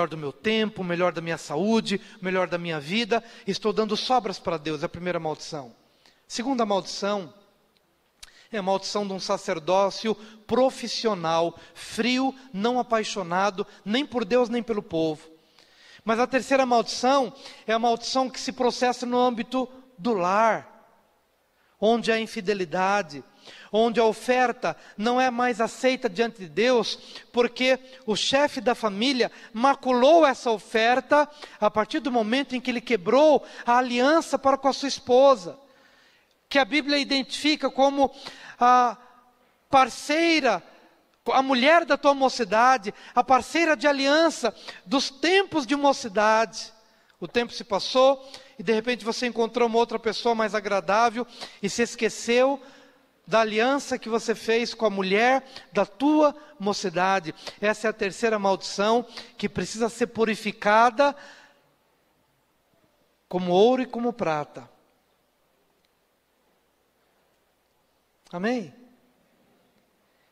do meu tempo, o melhor da minha saúde, o melhor da minha vida, estou dando sobras para Deus, é a primeira maldição. Segunda maldição, é a maldição de um sacerdócio profissional, frio, não apaixonado, nem por Deus, nem pelo povo. Mas a terceira maldição, é a maldição que se processa no âmbito do lar, onde há infidelidade, onde a oferta não é mais aceita diante de Deus, porque o chefe da família maculou essa oferta a partir do momento em que ele quebrou a aliança para com a sua esposa, que a Bíblia identifica como a parceira, a mulher da tua mocidade, a parceira de aliança dos tempos de mocidade. O tempo se passou e de repente você encontrou uma outra pessoa mais agradável e se esqueceu da aliança que você fez com a mulher da tua mocidade. Essa é a terceira maldição que precisa ser purificada como ouro e como prata. Amém?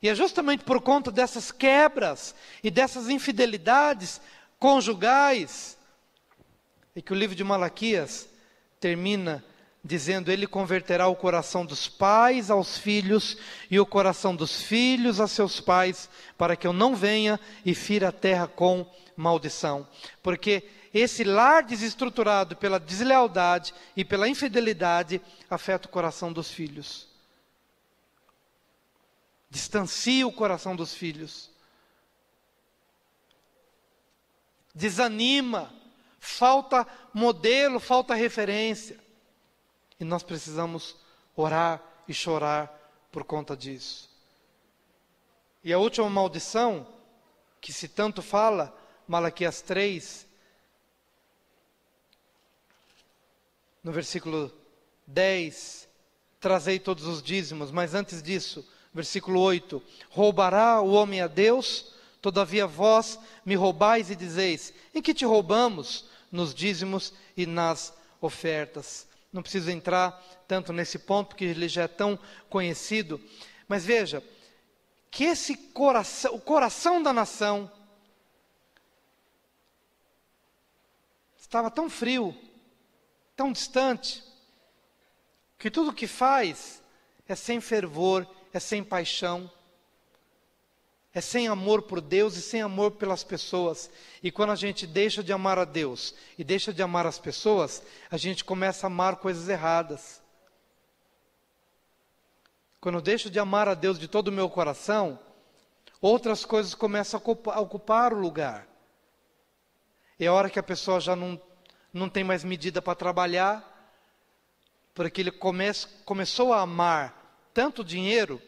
E é justamente por conta dessas quebras e dessas infidelidades conjugais e que o livro de Malaquias termina dizendo: ele converterá o coração dos pais aos filhos e o coração dos filhos a seus pais, para que eu não venha e fira a terra com maldição. Porque esse lar desestruturado pela deslealdade e pela infidelidade afeta o coração dos filhos. Distancia o coração dos filhos. Desanima. Falta modelo, falta referência. E nós precisamos orar e chorar por conta disso. E a última maldição, que se tanto fala, Malaquias 3, no versículo 10, trazei todos os dízimos, mas antes disso, versículo 8, roubará o homem a Deus? Todavia vós me roubais e dizeis, em que te roubamos? Nos dízimos e nas ofertas. Não preciso entrar tanto nesse ponto, porque ele já é tão conhecido. Mas veja, que esse coração, o coração da nação, estava tão frio, tão distante, que tudo o que faz é sem fervor, é sem paixão, é sem amor por Deus e sem amor pelas pessoas. E quando a gente deixa de amar a Deus e deixa de amar as pessoas, a gente começa a amar coisas erradas. Quando eu deixo de amar a Deus de todo o meu coração, outras coisas começam a ocupar o lugar. É a hora que a pessoa já não tem mais medida para trabalhar, porque ele começou a amar tanto o dinheiro,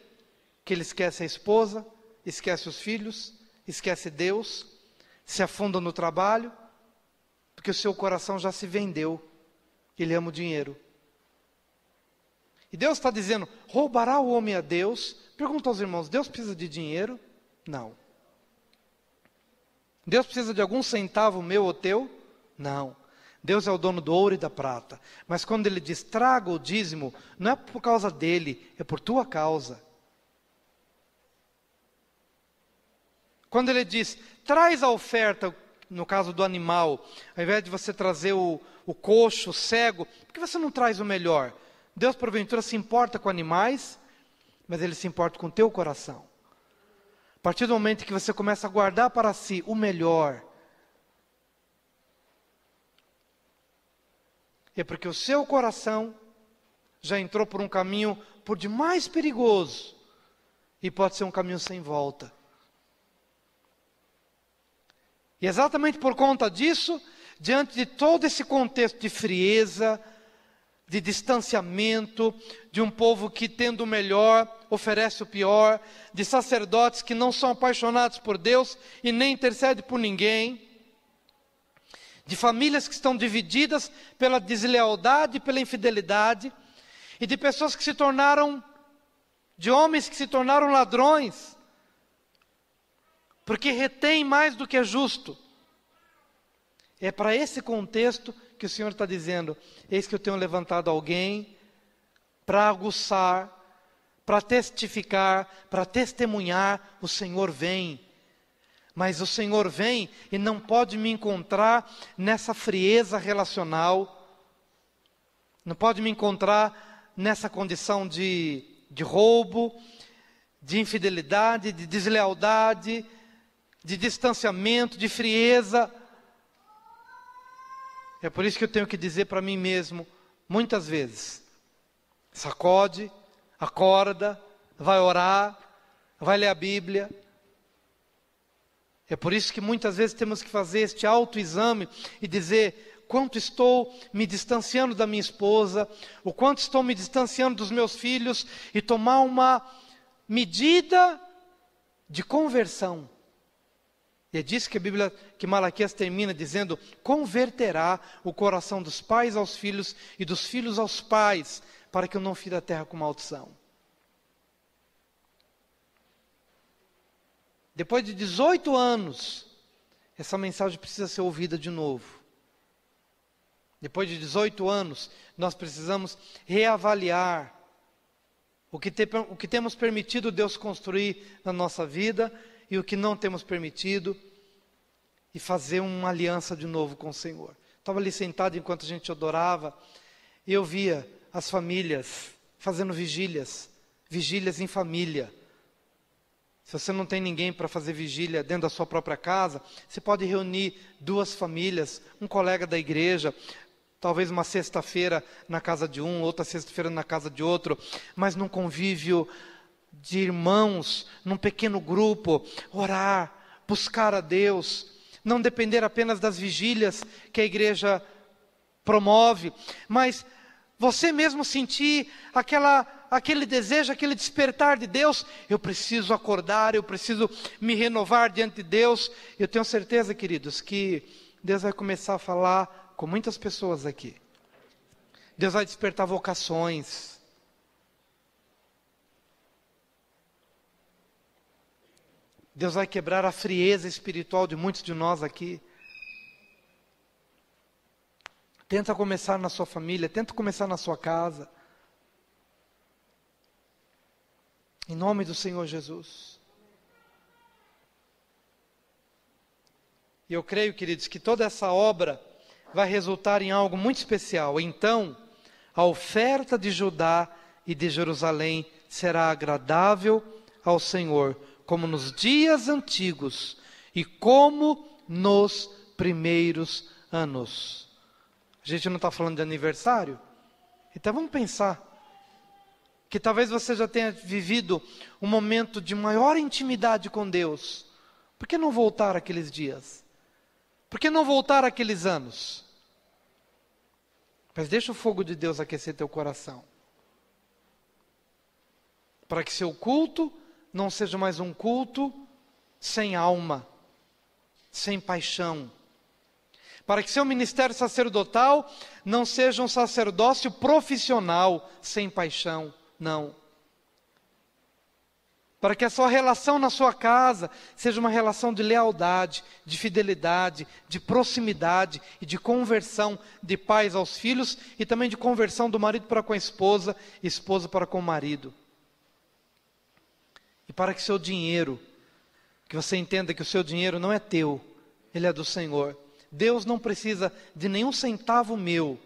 que ele esquece a esposa, esquece os filhos, esquece Deus, se afunda no trabalho. Porque o seu coração já se vendeu. Ele ama o dinheiro. E Deus está dizendo, roubará o homem a Deus? Pergunta aos irmãos, Deus precisa de dinheiro? Não. Deus precisa de algum centavo meu ou teu? Não. Deus é o dono do ouro e da prata. Mas quando Ele diz, traga o dízimo, não é por causa dele, é por tua causa. Quando Ele diz, traz a oferta, no caso do animal, ao invés de você trazer o coxo, o cego, por que você não traz o melhor? Deus, porventura, se importa com animais, mas Ele se importa com o teu coração. A partir do momento que você começa a guardar para si o melhor, é porque o seu coração já entrou por um caminho por demais perigoso, e pode ser um caminho sem volta. E exatamente por conta disso, diante de todo esse contexto de frieza, de distanciamento, de um povo que, tendo o melhor, oferece o pior, de sacerdotes que não são apaixonados por Deus e nem intercedem por ninguém, de famílias que estão divididas pela deslealdade e pela infidelidade, e de pessoas que se tornaram, de homens que se tornaram ladrões, porque retém mais do que é justo. É para esse contexto que o Senhor está dizendo, eis que eu tenho levantado alguém para aguçar, para testificar, para testemunhar, o Senhor vem. Mas o Senhor vem e não pode me encontrar nessa frieza relacional, não pode me encontrar nessa condição de roubo, de infidelidade, de deslealdade, de distanciamento, de frieza. É por isso que eu tenho que dizer para mim mesmo, muitas vezes, sacode, acorda, vai orar, vai ler a Bíblia. É por isso que muitas vezes temos que fazer este autoexame e dizer, quanto estou me distanciando da minha esposa, o quanto estou me distanciando dos meus filhos, e tomar uma medida de conversão. E é disso que a Bíblia, que Malaquias termina dizendo, converterá o coração dos pais aos filhos e dos filhos aos pais, para que eu não fira a terra com maldição. Depois de 18 anos, essa mensagem precisa ser ouvida de novo. Depois de 18 anos, nós precisamos reavaliar o que temos permitido Deus construir na nossa vida e o que não temos permitido, e fazer uma aliança de novo com o Senhor. Estava ali sentado enquanto a gente adorava, e eu via as famílias fazendo vigílias em família. Se você não tem ninguém para fazer vigília dentro da sua própria casa, você pode reunir 2 famílias, um colega da igreja, talvez uma sexta-feira na casa de um, outra sexta-feira na casa de outro, mas num convívio de irmãos, num pequeno grupo, orar, buscar a Deus, não depender apenas das vigílias que a igreja promove, mas você mesmo sentir aquele desejo, aquele despertar de Deus. Eu preciso acordar, eu preciso me renovar diante de Deus. Eu tenho certeza, queridos, que Deus vai começar a falar com muitas pessoas aqui. Deus vai despertar vocações. Deus vai quebrar a frieza espiritual de muitos de nós aqui. Tenta começar na sua família, tenta começar na sua casa. Em nome do Senhor Jesus. E eu creio, queridos, que toda essa obra vai resultar em algo muito especial. Então, a oferta de Judá e de Jerusalém será agradável ao Senhor, como nos dias antigos e como nos primeiros anos. A gente não está falando de aniversário? Então vamos pensar que talvez você já tenha vivido um momento de maior intimidade com Deus. Por que não voltar àqueles dias? Por que não voltar àqueles anos? Mas deixa o fogo de Deus aquecer teu coração, para que seu culto não seja mais um culto sem alma, sem paixão. para que seu ministério sacerdotal não seja um sacerdócio profissional, sem paixão, não. Para que a sua relação na sua casa seja uma relação de lealdade, de fidelidade, de proximidade e de conversão de pais aos filhos e também de conversão do marido para com a esposa, esposa para com o marido. E para que seu dinheiro, que você entenda que o seu dinheiro não é teu, ele é do Senhor. Deus não precisa de nenhum centavo meu,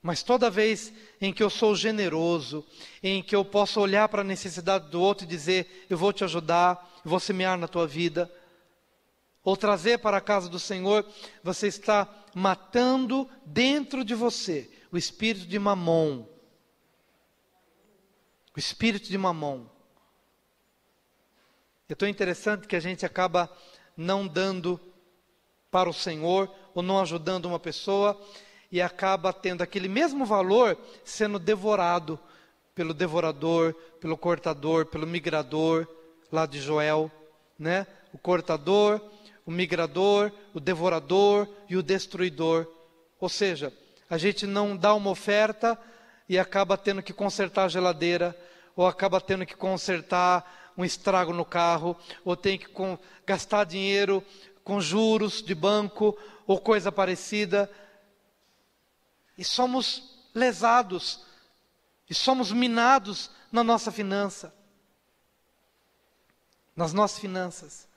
mas toda vez em que eu sou generoso, em que eu posso olhar para a necessidade do outro e dizer, eu vou te ajudar, eu vou semear na tua vida, ou trazer para a casa do Senhor, você está matando dentro de você o espírito de Mamon. O espírito de Mamon. É tão interessante que a gente acaba não dando para o Senhor, ou não ajudando uma pessoa, e acaba tendo aquele mesmo valor sendo devorado pelo devorador, pelo cortador, pelo migrador, lá de Joel, né? O cortador, o migrador, o devorador e o destruidor. Ou seja, a gente não dá uma oferta e acaba tendo que consertar a geladeira, ou acaba tendo que consertar um estrago no carro, ou tem que gastar dinheiro com juros de banco, ou coisa parecida, e somos lesados, e somos minados na nossa finança, nas nossas finanças.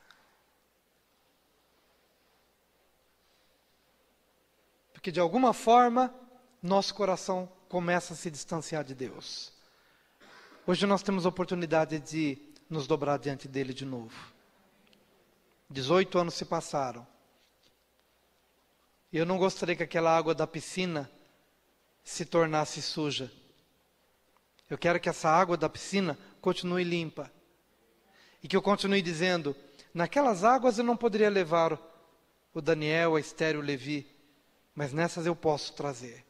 Porque de alguma forma, nosso coração começa a se distanciar de Deus. Hoje nós temos a oportunidade de nos dobrar diante dele de novo. 18 anos se passaram. E eu não gostaria que aquela água da piscina se tornasse suja. Eu quero que essa água da piscina continue limpa. E que eu continue dizendo, naquelas águas eu não poderia levar o Daniel, a Esther e o Levi, mas nessas eu posso trazer.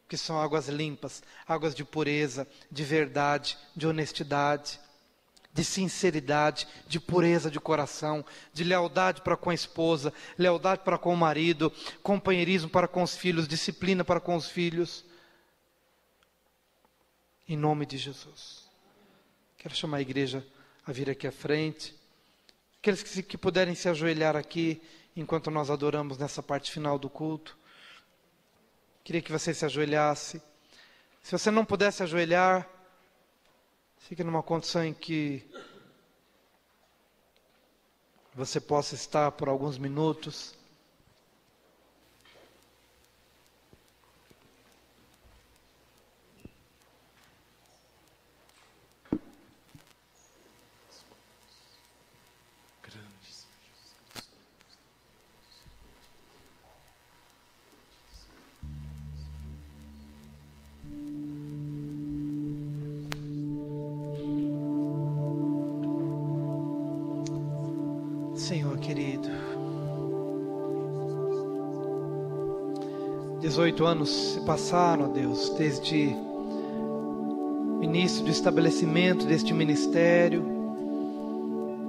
Que são águas limpas, águas de pureza, de verdade, de honestidade, de sinceridade, de pureza de coração, de lealdade para com a esposa, lealdade para com o marido, companheirismo para com os filhos, disciplina para com os filhos. Em nome de Jesus. Quero chamar a igreja a vir aqui à frente. Aqueles que puderem se ajoelhar aqui, enquanto nós adoramos nessa parte final do culto. Queria que você se ajoelhasse. Se você não pudesse ajoelhar, fique numa condição em que você possa estar por alguns minutos. Senhor querido, 18 anos se passaram, ó Deus, desde o início do estabelecimento deste ministério,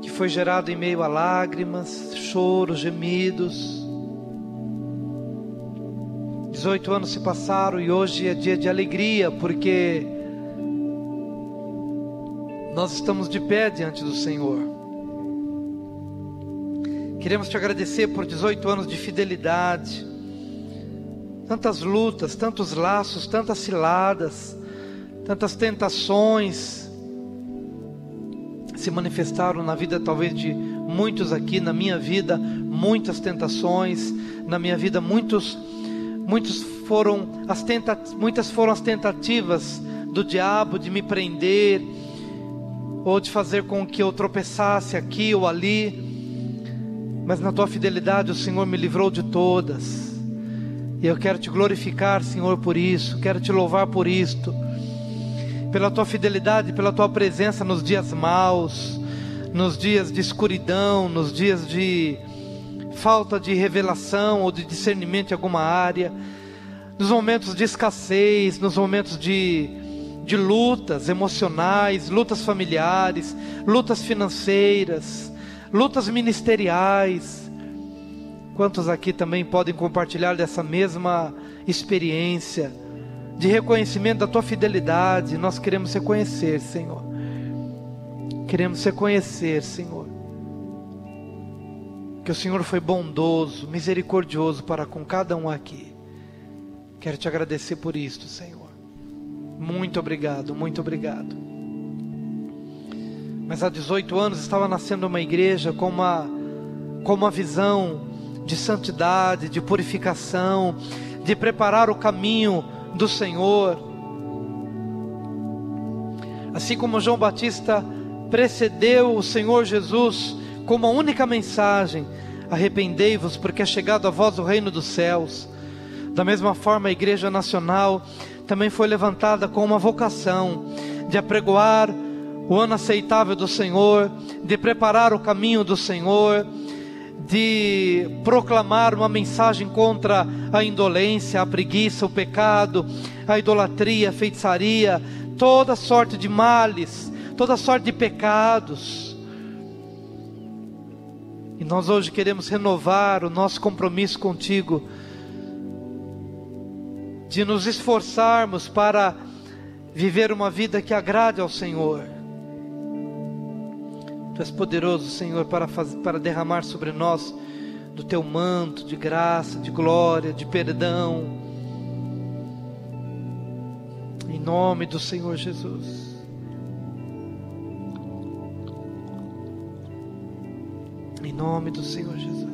que foi gerado em meio a lágrimas, choros, gemidos. 18 anos se passaram e hoje é dia de alegria, porque nós estamos de pé diante do Senhor. Queremos te agradecer por 18 anos de fidelidade, tantas lutas, tantos laços, tantas ciladas, tantas tentações se manifestaram na vida talvez de muitos aqui, na minha vida, muitas tentações, na minha vida muitas foram as tentativas do diabo de me prender, ou de fazer com que eu tropeçasse aqui ou ali. Mas na tua fidelidade o Senhor me livrou de todas. E eu quero te glorificar, Senhor, por isso. Quero te louvar por isto. Pela tua fidelidade, pela tua presença nos dias maus, nos dias de escuridão, nos dias de falta de revelação ou de discernimento em alguma área, nos momentos de escassez, nos momentos de lutas emocionais, lutas familiares, lutas financeiras, lutas ministeriais. Quantos aqui também podem compartilhar dessa mesma experiência de reconhecimento da tua fidelidade? Nós queremos reconhecer, Senhor. Queremos reconhecer, Senhor, que o Senhor foi bondoso, misericordioso para com cada um aqui. Quero te agradecer por isto, Senhor. Muito obrigado, muito obrigado. Mas há 18 anos estava nascendo uma igreja com uma visão de santidade, de purificação, de preparar o caminho do Senhor. Assim como João Batista precedeu o Senhor Jesus com uma única mensagem: arrependei-vos, porque é chegado a vós o reino dos céus. Da mesma forma, a Igreja Nacional também foi levantada com uma vocação de apregoar o ano aceitável do Senhor, de preparar o caminho do Senhor, de proclamar uma mensagem contra a indolência, a preguiça, o pecado, a idolatria, a feitiçaria, toda sorte de males, toda sorte de pecados. E nós hoje queremos renovar o nosso compromisso contigo, de nos esforçarmos para viver uma vida que agrade ao Senhor. Tu és poderoso, Senhor, para derramar sobre nós do teu manto de graça, de glória, de perdão. Em nome do Senhor Jesus. Em nome do Senhor Jesus.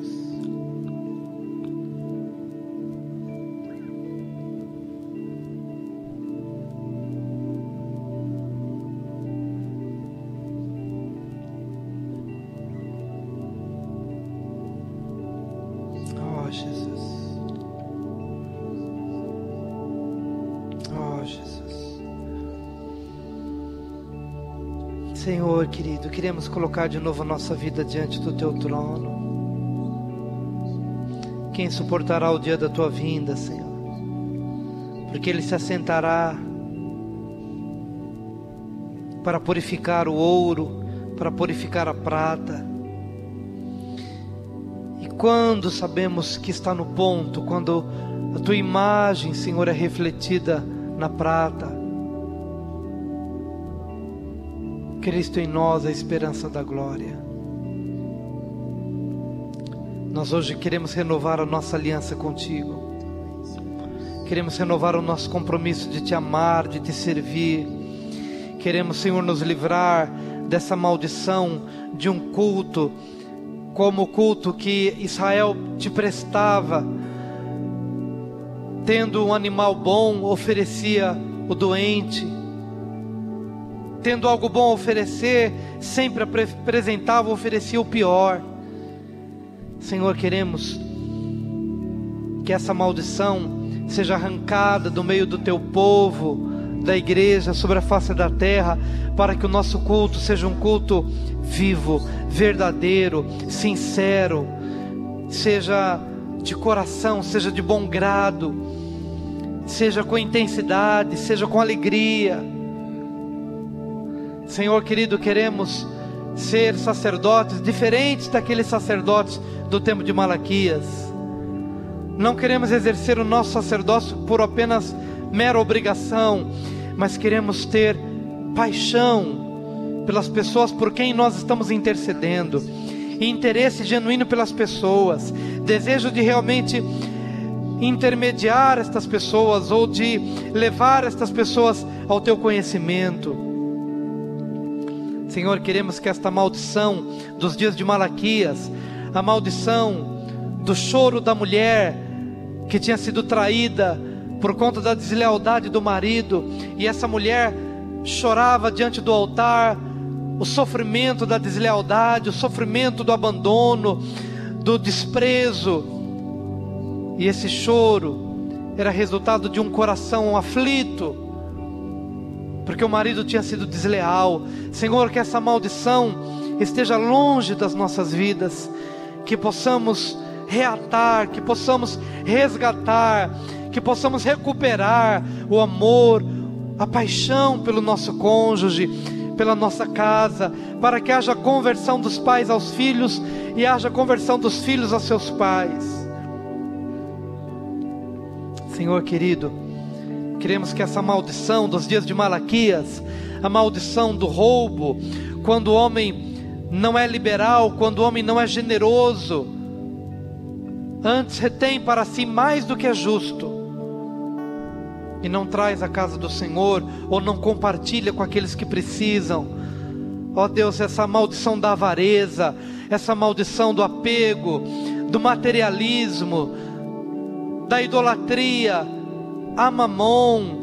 Senhor querido, queremos colocar de novo a nossa vida diante do teu trono. Quem suportará o dia da tua vinda, Senhor? Porque Ele se assentará para purificar o ouro, para purificar a prata. E quando sabemos que está no ponto, quando a tua imagem, Senhor, é refletida na prata, Cristo em nós, a esperança da glória. Nós hoje queremos renovar a nossa aliança contigo. Queremos renovar o nosso compromisso de te amar, de te servir. Queremos, Senhor, nos livrar dessa maldição de um culto como o culto que Israel te prestava. Tendo um animal bom, oferecia o doente. Tendo algo bom a oferecer, sempre apresentava, oferecia o pior. Senhor, queremos que essa maldição seja arrancada do meio do teu povo, da igreja, sobre a face da terra, para que o nosso culto seja um culto vivo, verdadeiro, sincero, seja de coração, seja de bom grado, seja com intensidade, seja com alegria. Senhor querido, queremos ser sacerdotes diferentes daqueles sacerdotes do tempo de Malaquias. Não queremos exercer o nosso sacerdócio por apenas mera obrigação, mas queremos ter paixão pelas pessoas por quem nós estamos intercedendo, interesse genuíno pelas pessoas, desejo de realmente intermediar estas pessoas, ou de levar estas pessoas ao teu conhecimento. Senhor, queremos que esta maldição dos dias de Malaquias, a maldição do choro da mulher que tinha sido traída por conta da deslealdade do marido, e essa mulher chorava diante do altar o sofrimento da deslealdade, o sofrimento do abandono, do desprezo, e esse choro era resultado de um coração aflito, porque o marido tinha sido desleal. Senhor, que essa maldição esteja longe das nossas vidas, que possamos reatar, que possamos resgatar, que possamos recuperar o amor, a paixão pelo nosso cônjuge, pela nossa casa, para que haja conversão dos pais aos filhos e haja conversão dos filhos a seus pais. Senhor querido, queremos que essa maldição dos dias de Malaquias, a maldição do roubo, quando o homem não é liberal, quando o homem não é generoso, antes retém para si mais do que é justo, e não traz à casa do Senhor, ou não compartilha com aqueles que precisam. Ó Deus, essa maldição da avareza, essa maldição do apego, do materialismo, da idolatria, a mamon,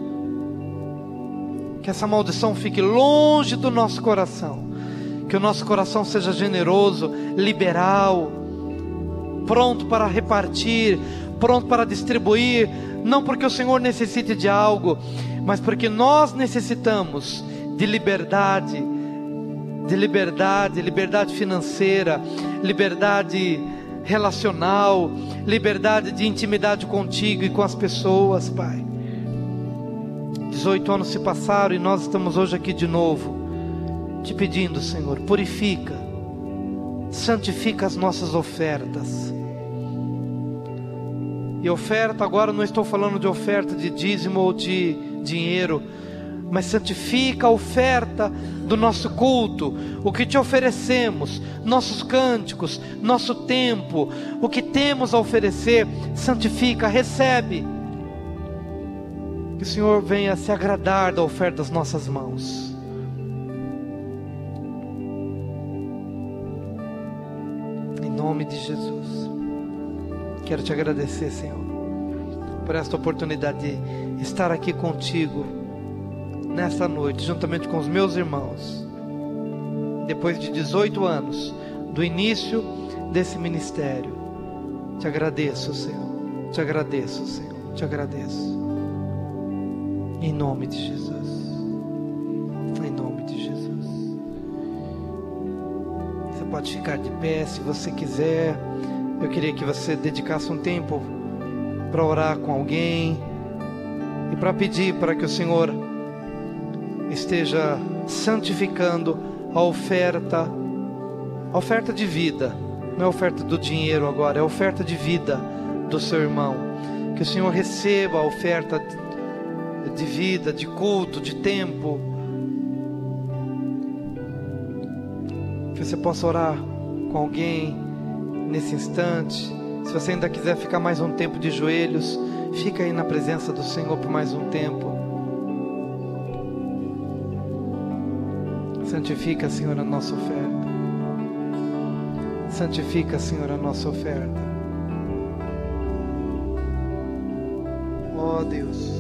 que essa maldição fique longe do nosso coração, que o nosso coração seja generoso, liberal, pronto para repartir, pronto para distribuir, não porque o Senhor necessite de algo, mas porque nós necessitamos de liberdade, liberdade financeira, liberdade relacional, liberdade de intimidade contigo e com as pessoas, Pai. 18 anos se passaram e nós estamos hoje aqui de novo, te pedindo, Senhor, purifica, santifica as nossas ofertas. E oferta, agora não estou falando de oferta de dízimo ou de dinheiro, mas santifica a oferta do nosso culto, o que te oferecemos, nossos cânticos, nosso tempo, o que temos a oferecer, santifica, recebe. Que o Senhor venha se agradar da oferta das nossas mãos. Em nome de Jesus. Quero te agradecer, Senhor, por esta oportunidade de estar aqui contigo nesta noite, juntamente com os meus irmãos, depois de 18 anos do início desse ministério. Te agradeço, Senhor, te agradeço, Senhor, te agradeço, em nome de Jesus, em nome de Jesus. Você pode ficar de pé se você quiser. Eu queria que você dedicasse um tempo para orar com alguém e para pedir para que o Senhor esteja santificando a oferta de vida. Não é oferta do dinheiro agora, é oferta de vida do seu irmão. Que o Senhor receba a oferta de vida, de culto, de tempo. Que você possa orar com alguém nesse instante. Se você ainda quiser ficar mais um tempo de joelhos, fica aí na presença do Senhor por mais um tempo. Santifica, Senhor, a nossa oferta. Santifica, Senhor, a nossa oferta. Ó Deus.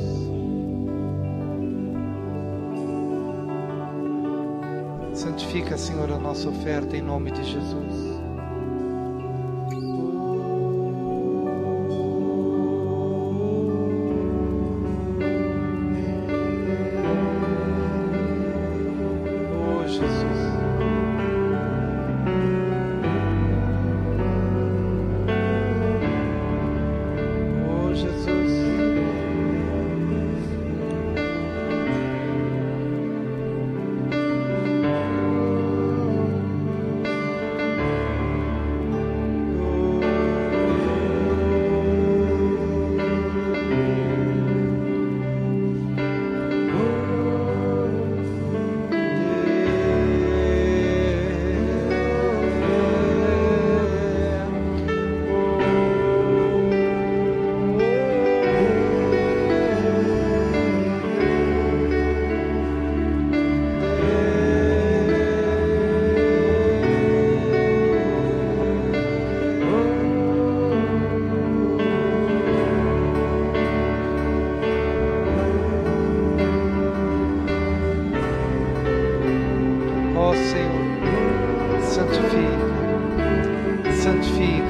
Santifica, Senhor, a nossa oferta em nome de Jesus.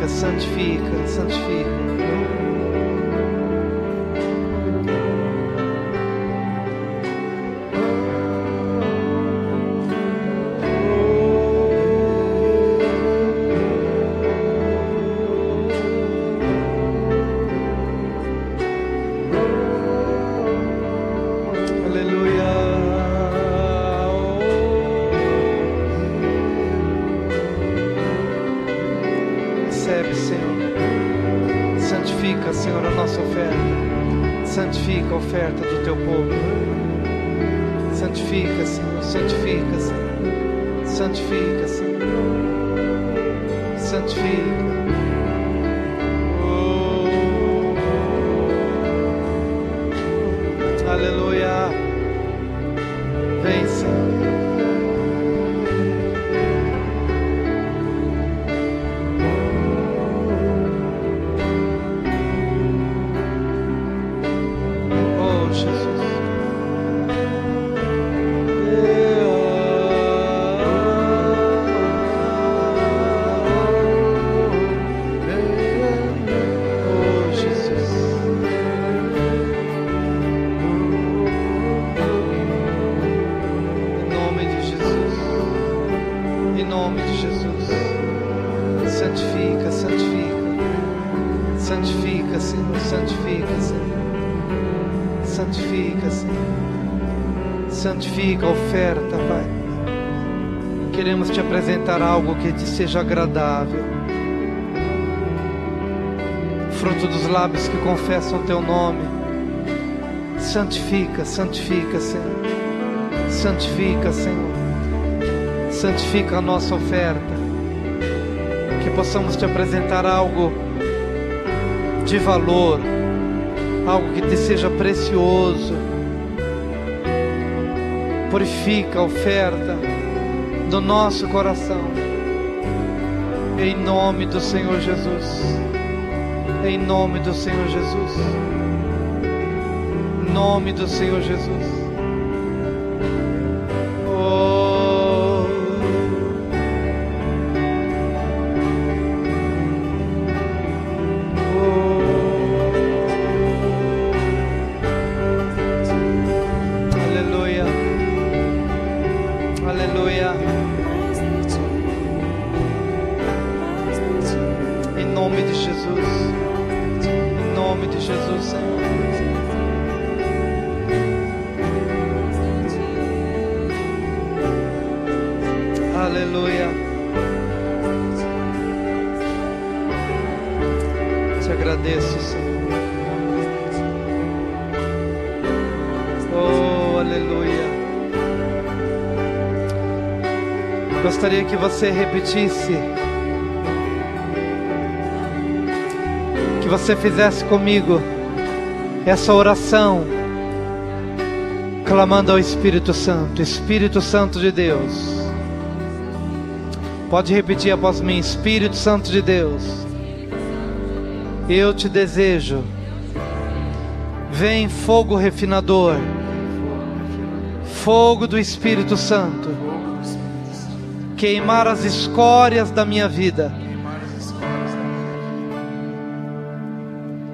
Santifica, santifica. Santifica, Senhor, a nossa oferta. Santifica a oferta do teu povo. Santifica, Senhor. Santifica, Senhor. Santifica, Senhor. Santifica. Aleluia. Vem, Senhor. Oh, Jesus. Santifica, Senhor. Santifica, Senhor. Santifica, Senhor. Santifica a oferta, Pai. Queremos te apresentar algo que te seja agradável. Fruto dos lábios que confessam o teu nome. Santifica, santifica, Senhor. Santifica, Senhor. Santifica a nossa oferta. Que possamos te apresentar algo de valor, algo que te seja precioso. Purifica a oferta do nosso coração, em nome do Senhor Jesus, em nome do Senhor Jesus, em nome do Senhor Jesus. Aleluia. Te agradeço, Senhor. Oh, aleluia. Gostaria que você repetisse, que você fizesse comigo essa oração, clamando ao Espírito Santo. Espírito Santo de Deus, pode repetir após mim. Espírito Santo de Deus, eu te desejo. Vem fogo refinador, fogo do Espírito Santo, queimar as escórias da minha vida,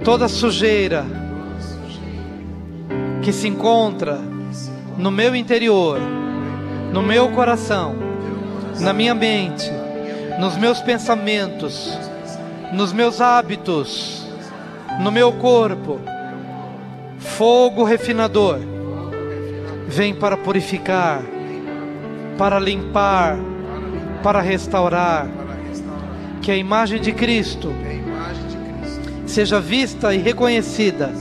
toda sujeira que se encontra no meu interior, no meu coração, na minha mente, nos meus pensamentos, nos meus hábitos, no meu corpo. Fogo refinador, vem para purificar, para limpar, para restaurar. Que a imagem de Cristo seja vista e reconhecida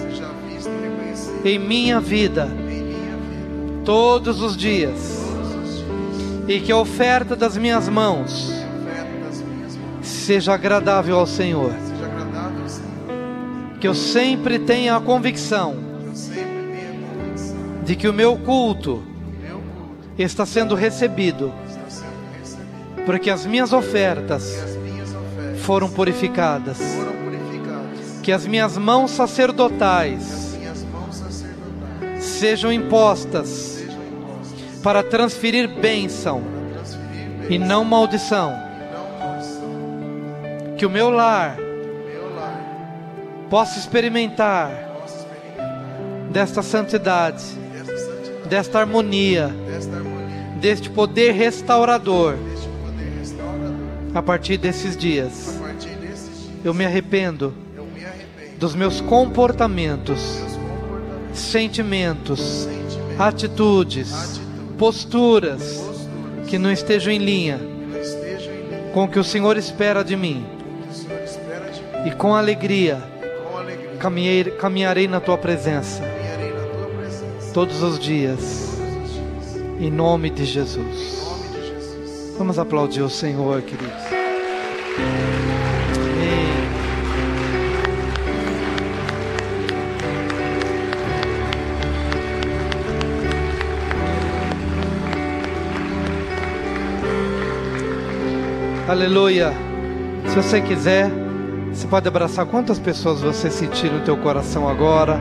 em minha vida todos os dias, e que a oferta das minhas mãos seja agradável ao Senhor. Que eu sempre tenha a convicção de que o meu culto está sendo recebido, porque as minhas ofertas foram purificadas. Que as minhas mãos sacerdotais sejam impostas para transferir bênção e não maldição. Que o meu lar possa experimentar desta santidade, desta harmonia, deste poder restaurador. A partir desses dias, eu me arrependo dos meus comportamentos, sentimentos, atitudes, posturas que não estejam em linha com o que o Senhor espera de mim. E com alegria caminharei na tua presença todos os dias, em nome de Jesus. Vamos aplaudir o Senhor, queridos. Amém. Aleluia. Se você quiser, você pode abraçar quantas pessoas você sentir no teu coração agora.